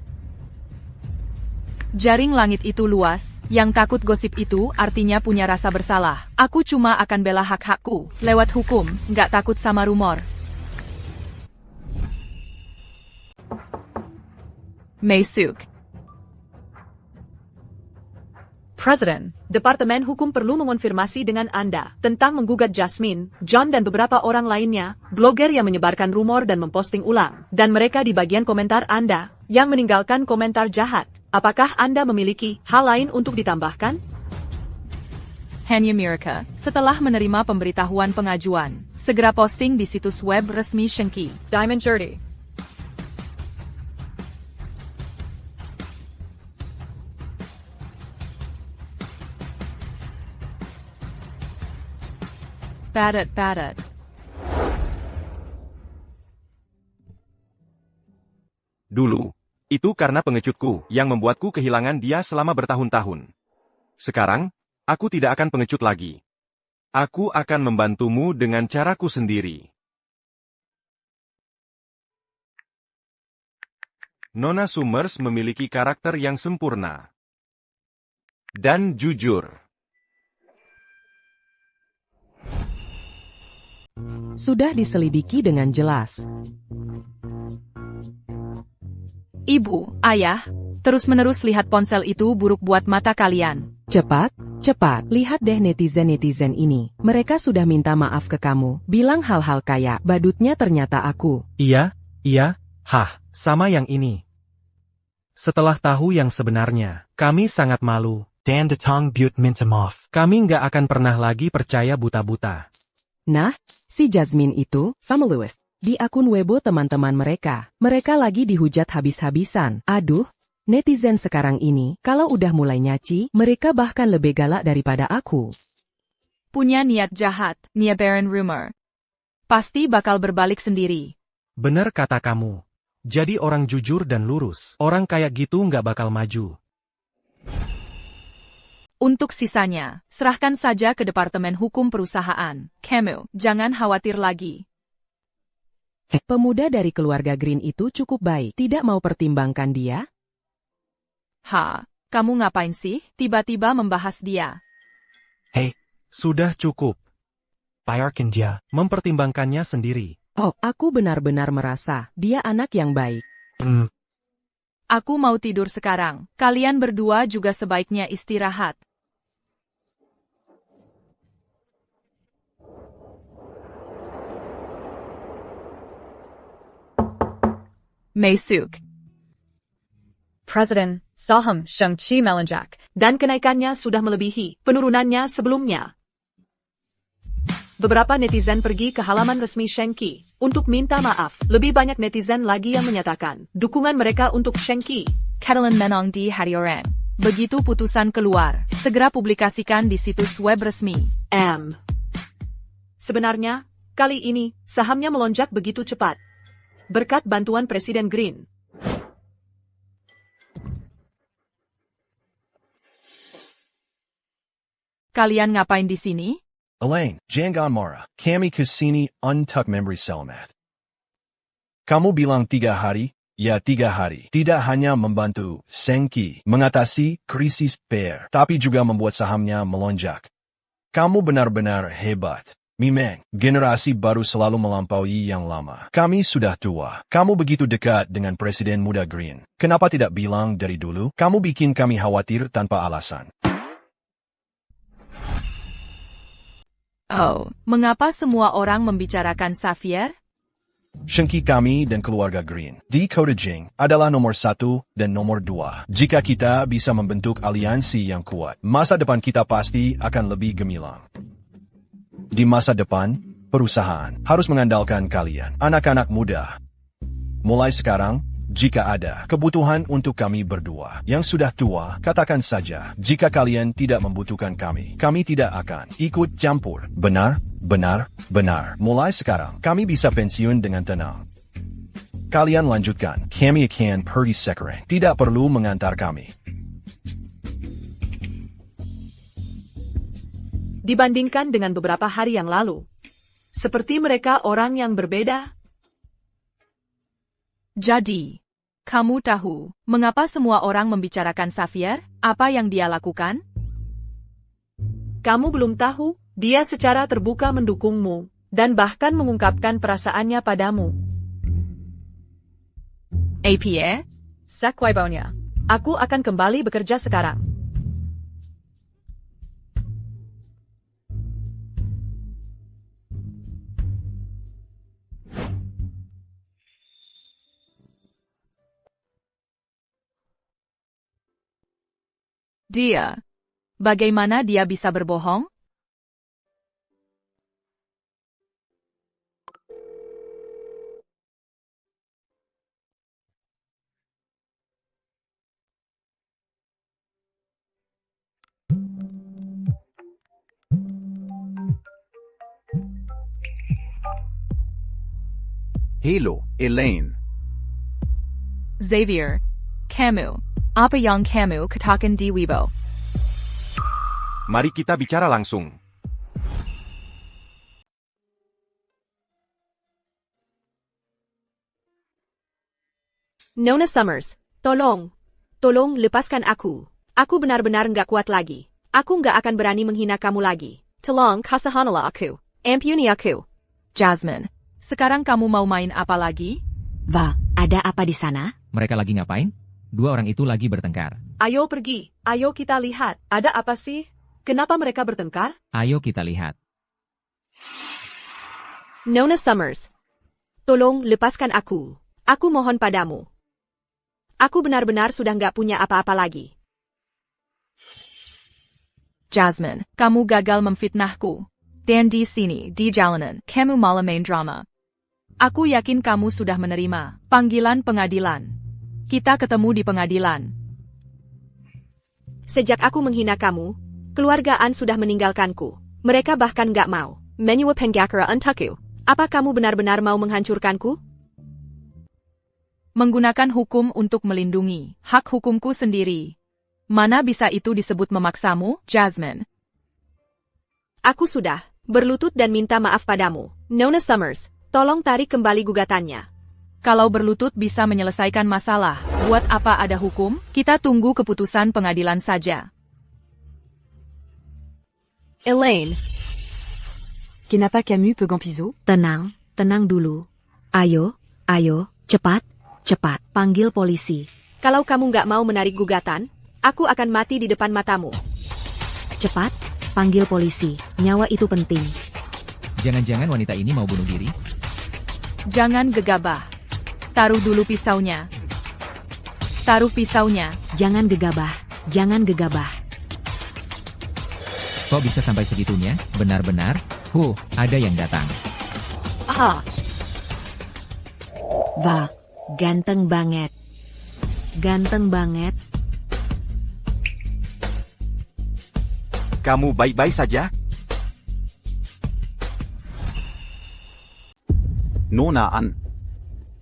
Jaring langit itu luas, yang takut gosip itu artinya punya rasa bersalah. Aku cuma akan bela hak-hakku, lewat hukum, nggak takut sama rumor. Meisuk. President, Departemen Hukum perlu mengonfirmasi dengan Anda tentang menggugat Jasmine, John dan beberapa orang lainnya, blogger yang menyebarkan rumor dan memposting ulang, dan mereka di bagian komentar Anda, yang meninggalkan komentar jahat. Apakah Anda memiliki hal lain untuk ditambahkan? Hanya Mirka, setelah menerima pemberitahuan pengajuan, segera posting di situs web resmi Shengki. Diamond Dirty. Padat. Dulu, itu karena pengecutku yang membuatku kehilangan dia selama bertahun-tahun. Sekarang, aku tidak akan pengecut lagi. Aku akan membantumu dengan caraku sendiri. Nona Summers memiliki karakter yang sempurna dan jujur. Sudah diselidiki dengan jelas. Ibu, ayah, terus-menerus lihat ponsel itu buruk buat mata kalian. Cepat, lihat deh netizen-netizen ini. Mereka sudah minta maaf ke kamu, bilang hal-hal kayak, badutnya ternyata aku. Iya, sama yang ini. Setelah tahu yang sebenarnya, kami sangat malu. Dan datang buat minta maaf. Kami nggak akan pernah lagi percaya buta-buta. Nah, si Jasmine itu, sama Louis, di akun Weibo teman-teman mereka lagi dihujat habis-habisan. Aduh, netizen sekarang ini, kalau udah mulai nyaci, mereka bahkan lebih galak daripada aku. Punya niat jahat, nyebarin rumor. Pasti bakal berbalik sendiri. Bener kata kamu. Jadi orang jujur dan lurus. Orang kayak gitu nggak bakal maju. Untuk sisanya, serahkan saja ke Departemen Hukum Perusahaan. Kamu, jangan khawatir lagi. Pemuda dari keluarga Green itu cukup baik. Tidak mau pertimbangkan dia? Kamu ngapain sih? Tiba-tiba membahas dia. Hei, sudah cukup. Biarkan dia. Mempertimbangkannya sendiri. Oh, aku benar-benar merasa dia anak yang baik. Aku mau tidur sekarang. Kalian berdua juga sebaiknya istirahat. Maesuk. President, saham Sheng-Chi melonjak. Dan kenaikannya sudah melebihi penurunannya sebelumnya. Beberapa netizen pergi ke halaman resmi Shengki untuk minta maaf. Lebih banyak netizen lagi yang menyatakan dukungan mereka untuk Shengki. Catalan menang di hari orang. Begitu putusan keluar, segera publikasikan di situs web resmi. Sebenarnya, kali ini, sahamnya melonjak begitu cepat. Berkat bantuan Presiden Green. Kalian ngapain di sini? Elaine, jangan marah. Kami kesini untuk memberi selamat. Kamu bilang 3 hari? Ya 3 hari. Tidak hanya membantu Shengki mengatasi krisis PR, tapi juga membuat sahamnya melonjak. Kamu benar-benar hebat. Memang, generasi baru selalu melampaui yang lama. Kami sudah tua. Kamu begitu dekat dengan Presiden Muda Green. Kenapa tidak bilang dari dulu? Kamu bikin kami khawatir tanpa alasan. Oh, mengapa semua orang membicarakan Xavier? Shengki kami dan keluarga Green di Kota Jing adalah nomor 1 dan nomor 2. Jika kita bisa membentuk aliansi yang kuat, masa depan kita pasti akan lebih gemilang. Di masa depan, perusahaan harus mengandalkan kalian, anak-anak muda. Mulai sekarang, jika ada kebutuhan untuk kami berdua yang sudah tua, katakan saja. Jika kalian tidak membutuhkan kami tidak akan ikut campur. Benar. Mulai sekarang, kami bisa pensiun dengan tenang. Kalian lanjutkan. Kami akan pergi sekarang. Tidak perlu mengantar kami. Dibandingkan dengan beberapa hari yang lalu. Seperti mereka orang yang berbeda. Jadi, kamu tahu, mengapa semua orang membicarakan Xavier? Apa yang dia lakukan? Kamu belum tahu, dia secara terbuka mendukungmu, dan bahkan mengungkapkan perasaannya padamu. APA? Sekwaibonya. Aku akan kembali bekerja sekarang. Dia. Bagaimana dia bisa berbohong? Hello, Elaine. Xavier. Kamu. Apa yang kamu katakan di Weibo? Mari kita bicara langsung. Nona Summers, tolong. Tolong lepaskan aku. Aku benar-benar nggak kuat lagi. Aku nggak akan berani menghina kamu lagi. Tolong kasahanlah aku. Ampuni aku. Jasmine. Sekarang kamu mau main apa lagi? Va, ada apa di sana? Mereka lagi ngapain? Dua orang itu lagi bertengkar. Ayo pergi. Ayo kita lihat. Ada apa sih? Kenapa mereka bertengkar? Ayo kita lihat. Nona Summers, tolong lepaskan aku. Aku mohon padamu. Aku benar-benar sudah nggak punya apa-apa lagi. Jasmine, kamu gagal memfitnahku. Dan di sini, di jalanan, kamu malah main drama. Aku yakin kamu sudah menerima panggilan pengadilan. Kita ketemu di pengadilan. Sejak aku menghina kamu, keluargaan sudah meninggalkanku. Mereka bahkan nggak mau menyuap penggakara untukku. Apa kamu benar-benar mau menghancurkanku? Menggunakan hukum untuk melindungi hak hukumku sendiri. Mana bisa itu disebut memaksamu, Jasmine? Aku sudah berlutut dan minta maaf padamu. Nona Summers, tolong tarik kembali gugatannya. Kalau berlutut bisa menyelesaikan masalah, buat apa ada hukum? Kita tunggu keputusan pengadilan saja. Elaine. Kenapa Camus pegang pisau? Tenang, tenang dulu. Ayo, cepat, panggil polisi. Kalau kamu nggak mau menarik gugatan, aku akan mati di depan matamu. Cepat, panggil polisi. Nyawa itu penting. Jangan-jangan wanita ini mau bunuh diri? Jangan gegabah. Taruh dulu pisaunya. Taruh pisaunya. Jangan gegabah, jangan gegabah. Kok bisa sampai segitunya? Benar-benar? Ada yang datang. Ah. Va, ganteng banget. Ganteng banget. Kamu baik-baik saja? Nona An.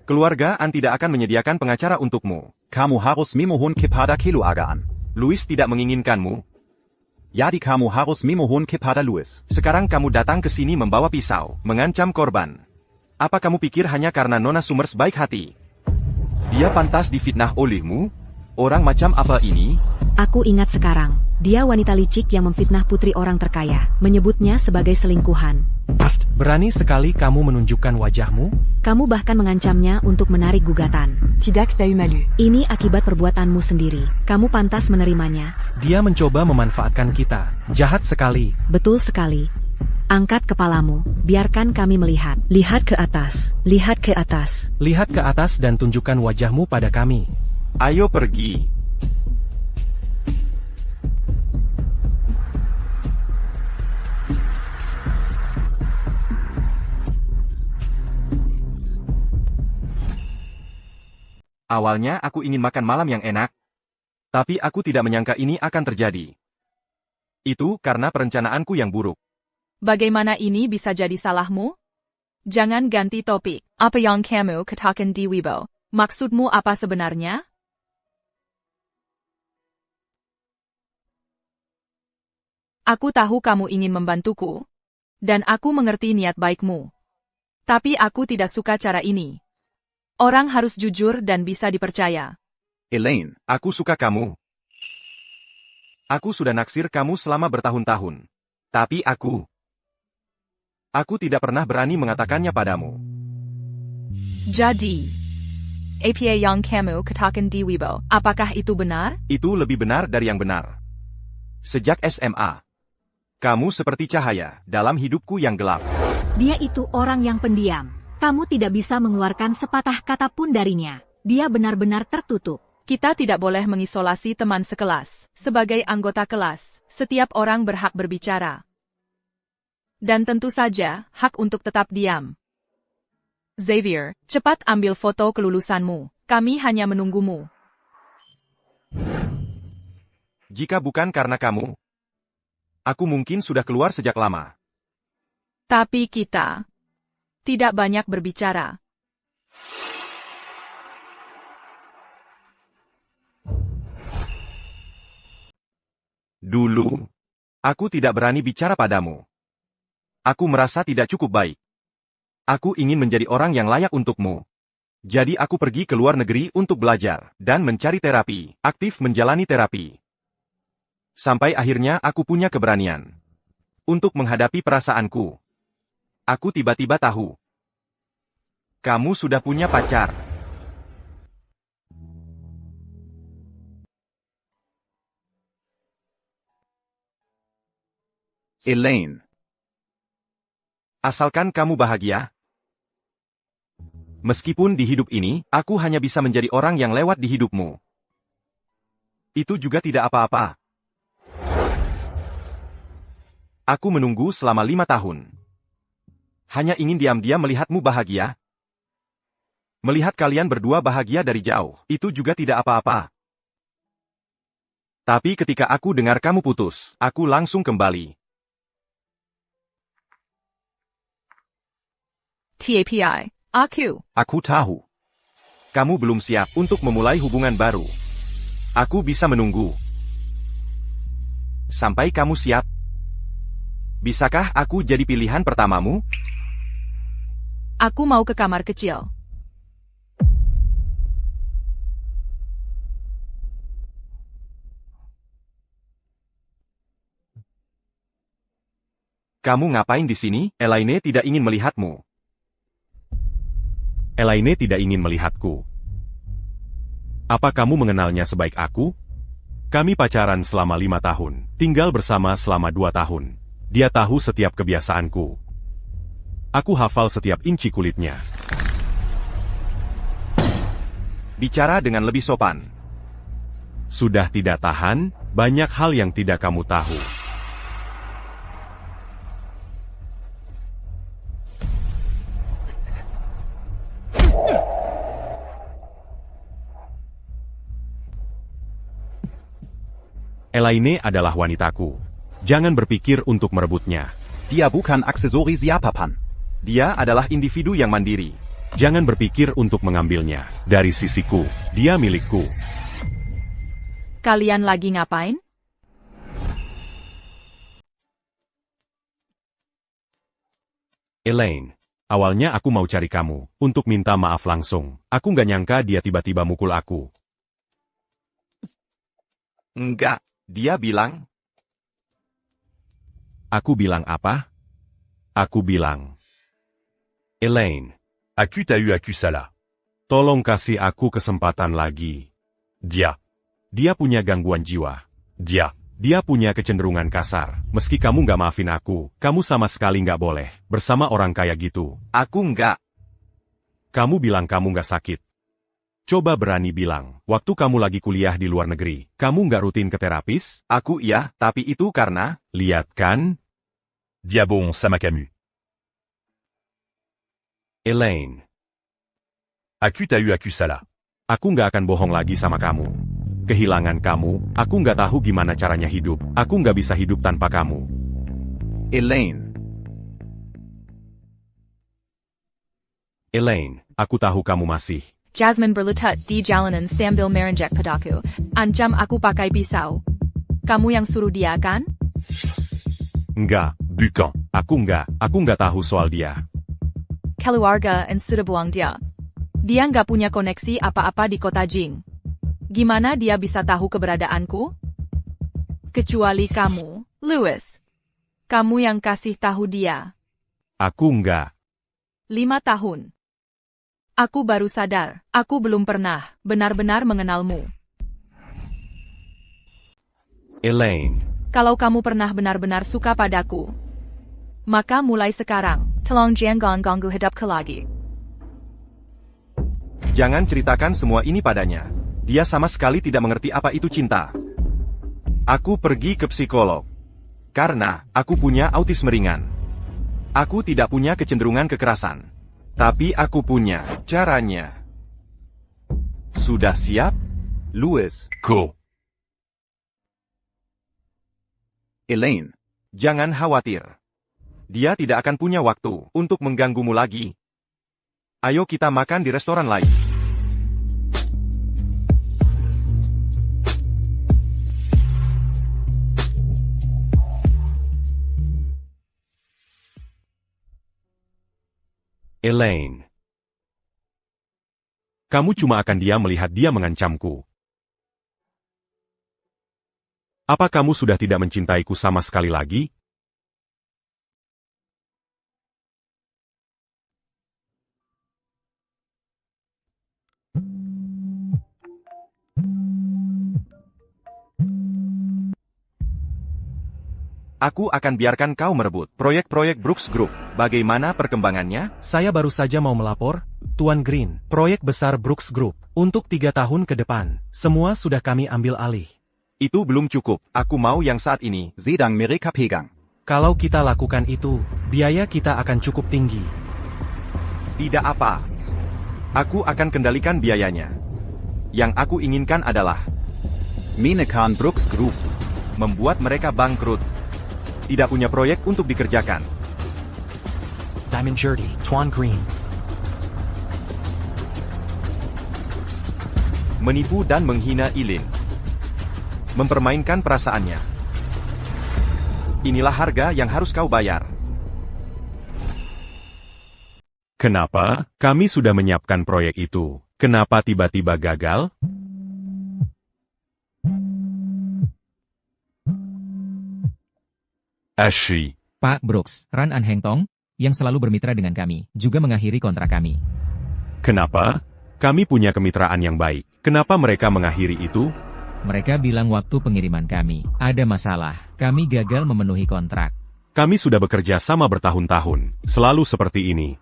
Keluarga An tidak akan menyediakan pengacara untukmu. Kamu harus memohon kepada keluarga An. Louis tidak menginginkanmu. Jadi kamu harus memohon kepada Louis. Sekarang kamu datang ke sini membawa pisau, mengancam korban. Apa kamu pikir hanya karena Nona Summers baik hati? Dia pantas difitnah olehmu? Orang macam apa ini? Aku ingat sekarang. Dia wanita licik yang memfitnah putri orang terkaya, menyebutnya sebagai selingkuhan. Berani sekali kamu menunjukkan wajahmu? Kamu bahkan mengancamnya untuk menarik gugatan. Tidak t'as eu malu. Ini akibat perbuatanmu sendiri. Kamu pantas menerimanya. Dia mencoba memanfaatkan kita. Jahat sekali. Betul sekali. Angkat kepalamu, biarkan kami melihat. Lihat ke atas, lihat ke atas. Lihat ke atas dan tunjukkan wajahmu pada kami. Ayo pergi. Awalnya aku ingin makan malam yang enak. Tapi aku tidak menyangka ini akan terjadi. Itu karena perencanaanku yang buruk. Bagaimana ini bisa jadi salahmu? Jangan ganti topik. Apa yang kamu katakan di Weibo? Maksudmu apa sebenarnya? Aku tahu kamu ingin membantuku. Dan aku mengerti niat baikmu. Tapi aku tidak suka cara ini. Orang harus jujur dan bisa dipercaya. Elaine, aku suka kamu. Aku sudah naksir kamu selama bertahun-tahun. Tapi aku tidak pernah berani mengatakannya padamu. Jadi, apa yang kamu katakan di Weibo, apakah itu benar? Itu lebih benar dari yang benar. Sejak SMA, kamu seperti cahaya dalam hidupku yang gelap. Dia itu orang yang pendiam. Kamu tidak bisa mengeluarkan sepatah kata pun darinya. Dia benar-benar tertutup. Kita tidak boleh mengisolasi teman sekelas. Sebagai anggota kelas, setiap orang berhak berbicara. Dan tentu saja, hak untuk tetap diam. Xavier, cepat ambil foto kelulusanmu. Kami hanya menunggumu. Jika bukan karena kamu, aku mungkin sudah keluar sejak lama. Tapi kita tidak banyak berbicara. Dulu, aku tidak berani bicara padamu. Aku merasa tidak cukup baik. Aku ingin menjadi orang yang layak untukmu. Jadi aku pergi ke luar negeri untuk belajar dan mencari terapi, aktif menjalani terapi. Sampai akhirnya aku punya keberanian untuk menghadapi perasaanku. Aku tiba-tiba tahu, kamu sudah punya pacar. Elaine. Asalkan kamu bahagia. Meskipun di hidup ini, aku hanya bisa menjadi orang yang lewat di hidupmu. Itu juga tidak apa-apa. Aku menunggu selama 5 tahun. Hanya ingin diam-diam melihatmu bahagia. Melihat kalian berdua bahagia dari jauh, itu juga tidak apa-apa. Tapi ketika aku dengar kamu putus, aku langsung kembali. TAPI, Aku tahu. Kamu belum siap untuk memulai hubungan baru. Aku bisa menunggu. Sampai kamu siap. Bisakah aku jadi pilihan pertamamu? Aku mau ke kamar kecil. Kamu ngapain di sini? Elaine tidak ingin melihatmu. Elaine tidak ingin melihatku. Apa kamu mengenalnya sebaik aku? Kami pacaran selama 5 tahun, tinggal bersama selama 2 tahun. Dia tahu setiap kebiasaanku. Aku hafal setiap inci kulitnya. Bicara dengan lebih sopan. Sudah tidak tahan, banyak hal yang tidak kamu tahu. Elaine adalah wanitaku. Jangan berpikir untuk merebutnya. Dia bukan aksesoris siapapun. Dia adalah individu yang mandiri. Jangan berpikir untuk mengambilnya. Dari sisiku, dia milikku. Kalian lagi ngapain? Elaine, awalnya aku mau cari kamu, untuk minta maaf langsung. Aku nggak nyangka dia tiba-tiba mukul aku. Enggak, dia bilang. Aku bilang apa? Aku bilang. Elaine. Aku salah. Tolong kasih aku kesempatan lagi. Dia punya gangguan jiwa. Dia punya kecenderungan kasar. Meski kamu nggak maafin aku, kamu sama sekali nggak boleh bersama orang kayak gitu. Aku nggak. Kamu bilang kamu nggak sakit. Coba berani bilang, waktu kamu lagi kuliah di luar negeri, kamu nggak rutin ke terapis? Aku iya, tapi itu karena... Lihat kan? Dia bohong sama kamu. Elaine. Aku salah. Aku nggak akan bohong lagi sama kamu. Kehilangan kamu, aku nggak tahu gimana caranya hidup. Aku nggak bisa hidup tanpa kamu. Elaine. Elaine, aku tahu kamu masih. Jasmine berlutut di jalanan sambil merenjak padaku. Ancam aku pakai pisau. Kamu yang suruh dia kan? Enggak, bukan. Aku nggak tahu soal dia. Keluarga and sudah buang dia. Dia nggak punya koneksi apa-apa di kota Jing. Gimana dia bisa tahu keberadaanku? Kecuali kamu, Louis. Kamu yang kasih tahu dia. Aku enggak. 5 tahun. Aku baru sadar, aku belum pernah benar-benar mengenalmu. Elaine. Kalau kamu pernah benar-benar suka padaku, maka mulai sekarang, tolong jangan ganggu hidupku lagi. Jangan ceritakan semua ini padanya. Dia sama sekali tidak mengerti apa itu cinta. Aku pergi ke psikolog. Karena aku punya autisme ringan. Aku tidak punya kecenderungan kekerasan. Tapi aku punya caranya. Sudah siap? Louis. Go. Elaine. Jangan khawatir. Dia tidak akan punya waktu untuk mengganggumu lagi. Ayo kita makan di restoran lain. Elaine. Kamu cuma akan diam melihat dia mengancamku. Apa kamu sudah tidak mencintaiku sama sekali lagi? Aku akan biarkan kau merebut proyek-proyek Brooks Group. Bagaimana perkembangannya? Saya baru saja mau melapor, Tuan Green, proyek besar Brooks Group, untuk 3 tahun ke depan. Semua sudah kami ambil alih. Itu belum cukup. Aku mau yang saat ini. Sedang mereka pegang. Kalau kita lakukan itu, biaya kita akan cukup tinggi. Tidak apa. Aku akan kendalikan biayanya. Yang aku inginkan adalah menekan Brooks Group. Membuat mereka bangkrut. Tidak punya proyek untuk dikerjakan. Diamond Jerdy, Tuan Green. Menipu dan menghina Eileen. Mempermainkan perasaannya. Inilah harga yang harus kau bayar. Kenapa? Kami sudah menyiapkan proyek itu. Kenapa tiba-tiba gagal? Ashi. Pak Brooks, Ran An Heng Tong, yang selalu bermitra dengan kami, juga mengakhiri kontrak kami. Kenapa? Kami punya kemitraan yang baik. Kenapa mereka mengakhiri itu? Mereka bilang waktu pengiriman kami ada masalah. Kami gagal memenuhi kontrak. Kami sudah bekerja sama bertahun-tahun. Selalu seperti ini.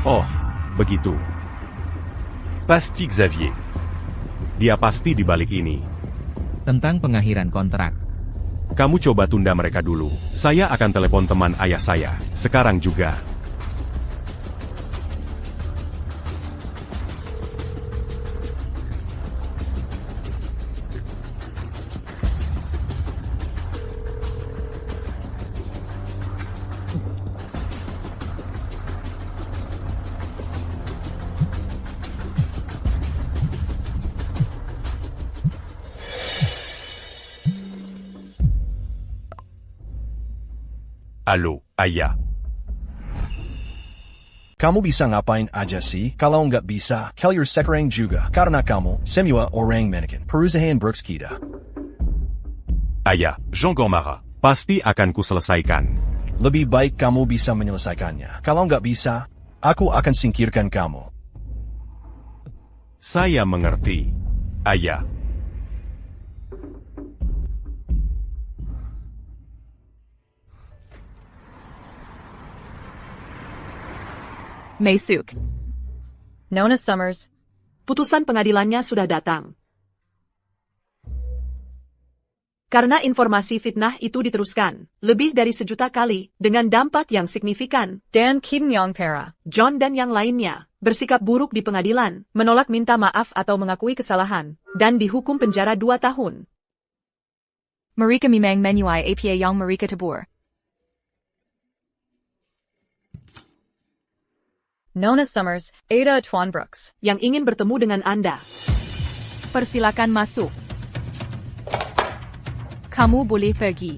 Oh, begitu. Pasti Xavier. Dia pasti di balik ini. Tentang pengakhiran kontrak. Kamu coba tunda mereka dulu. Saya akan telepon teman ayah saya. Sekarang juga. Halo, ayah. Kamu bisa ngapain aja sih? Kalau nggak bisa, Kellier sekarang juga. Karena kamu, semua orang menekan perusahaan Brooks kita. Ayah, Jean Gormara. Pasti akan kuselesaikan. Lebih baik kamu bisa menyelesaikannya. Kalau nggak bisa, aku akan singkirkan kamu. Saya mengerti. Ayah. Maesuk. Nona Summers. Putusan pengadilannya sudah datang. Karena informasi fitnah itu diteruskan lebih dari 1 juta kali dengan dampak yang signifikan, Dan Keaton Young Para, John dan yang lainnya bersikap buruk di pengadilan, menolak minta maaf atau mengakui kesalahan, dan dihukum penjara 2 tahun. Marika Mimang Menuai APA Yang Marika Tabur. Nona Summers, Ada Tuan Brooks. Yang ingin bertemu dengan Anda. Persilakan masuk. Kamu boleh pergi.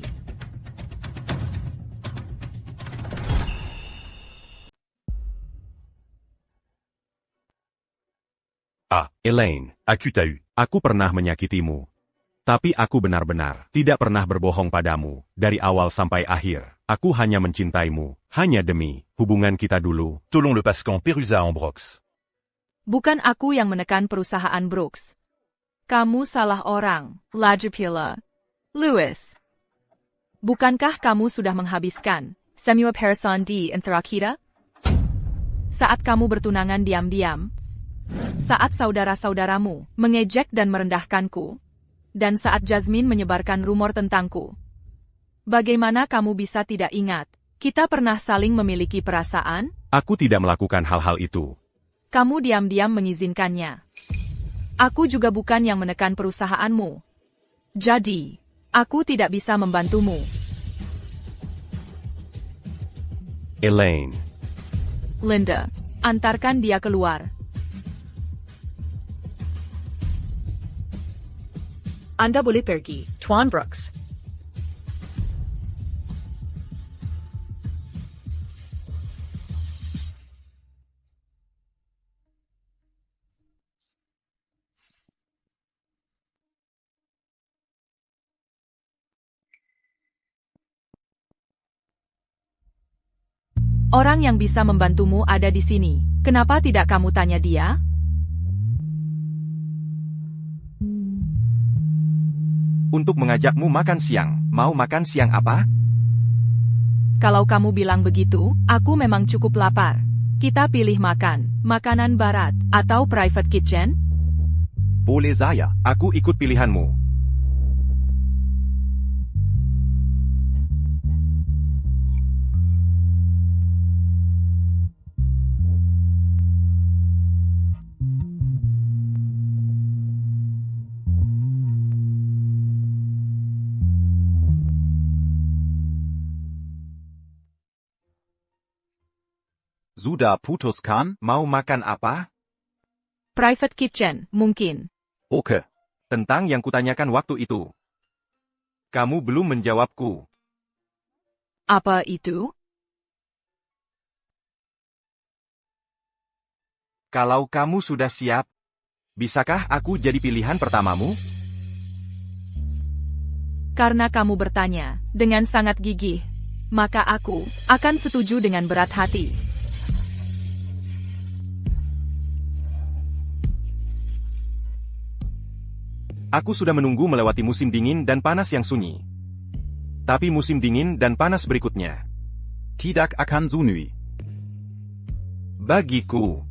Ah, Elaine, aku tahu. Aku pernah menyakitimu. Tapi aku benar-benar tidak pernah berbohong padamu, dari awal sampai akhir. Aku hanya mencintaimu, hanya demi hubungan kita dulu. Tolong lepaskan Perusa en Brooks. Bukan aku yang menekan perusahaan Brooks. Kamu salah orang, Lajapila. Louis. Bukankah kamu sudah menghabiskan semua perasaan di antara kita? Saat kamu bertunangan diam-diam, Saat saudara-saudaramu mengejek dan merendahkanku, dan saat Jasmine menyebarkan rumor tentangku. Bagaimana kamu bisa tidak ingat? Kita pernah saling memiliki perasaan? Aku tidak melakukan hal-hal itu. Kamu diam-diam mengizinkannya. Aku juga bukan yang menekan perusahaanmu. Jadi, aku tidak bisa membantumu. Elaine. Linda, antarkan dia keluar. Anda boleh pergi. Tuan Brooks. Orang yang bisa membantumu ada di sini. Kenapa tidak kamu tanya dia? Untuk mengajakmu makan siang. Mau makan siang apa? Kalau kamu bilang begitu, aku memang cukup lapar. Kita pilih makan, makanan barat, atau private kitchen? Boleh saya. Aku ikut pilihanmu. Sudah putuskan mau makan apa? Private kitchen, mungkin. Oke. Tentang yang kutanyakan waktu itu. Kamu belum menjawabku. Apa itu? Kalau kamu sudah siap, bisakah aku jadi pilihan pertamamu? Karena kamu bertanya dengan sangat gigih, maka aku akan setuju dengan berat hati. Aku sudah menunggu melewati musim dingin dan panas yang sunyi. Tapi musim dingin dan panas berikutnya tidak akan sunyi. bagiku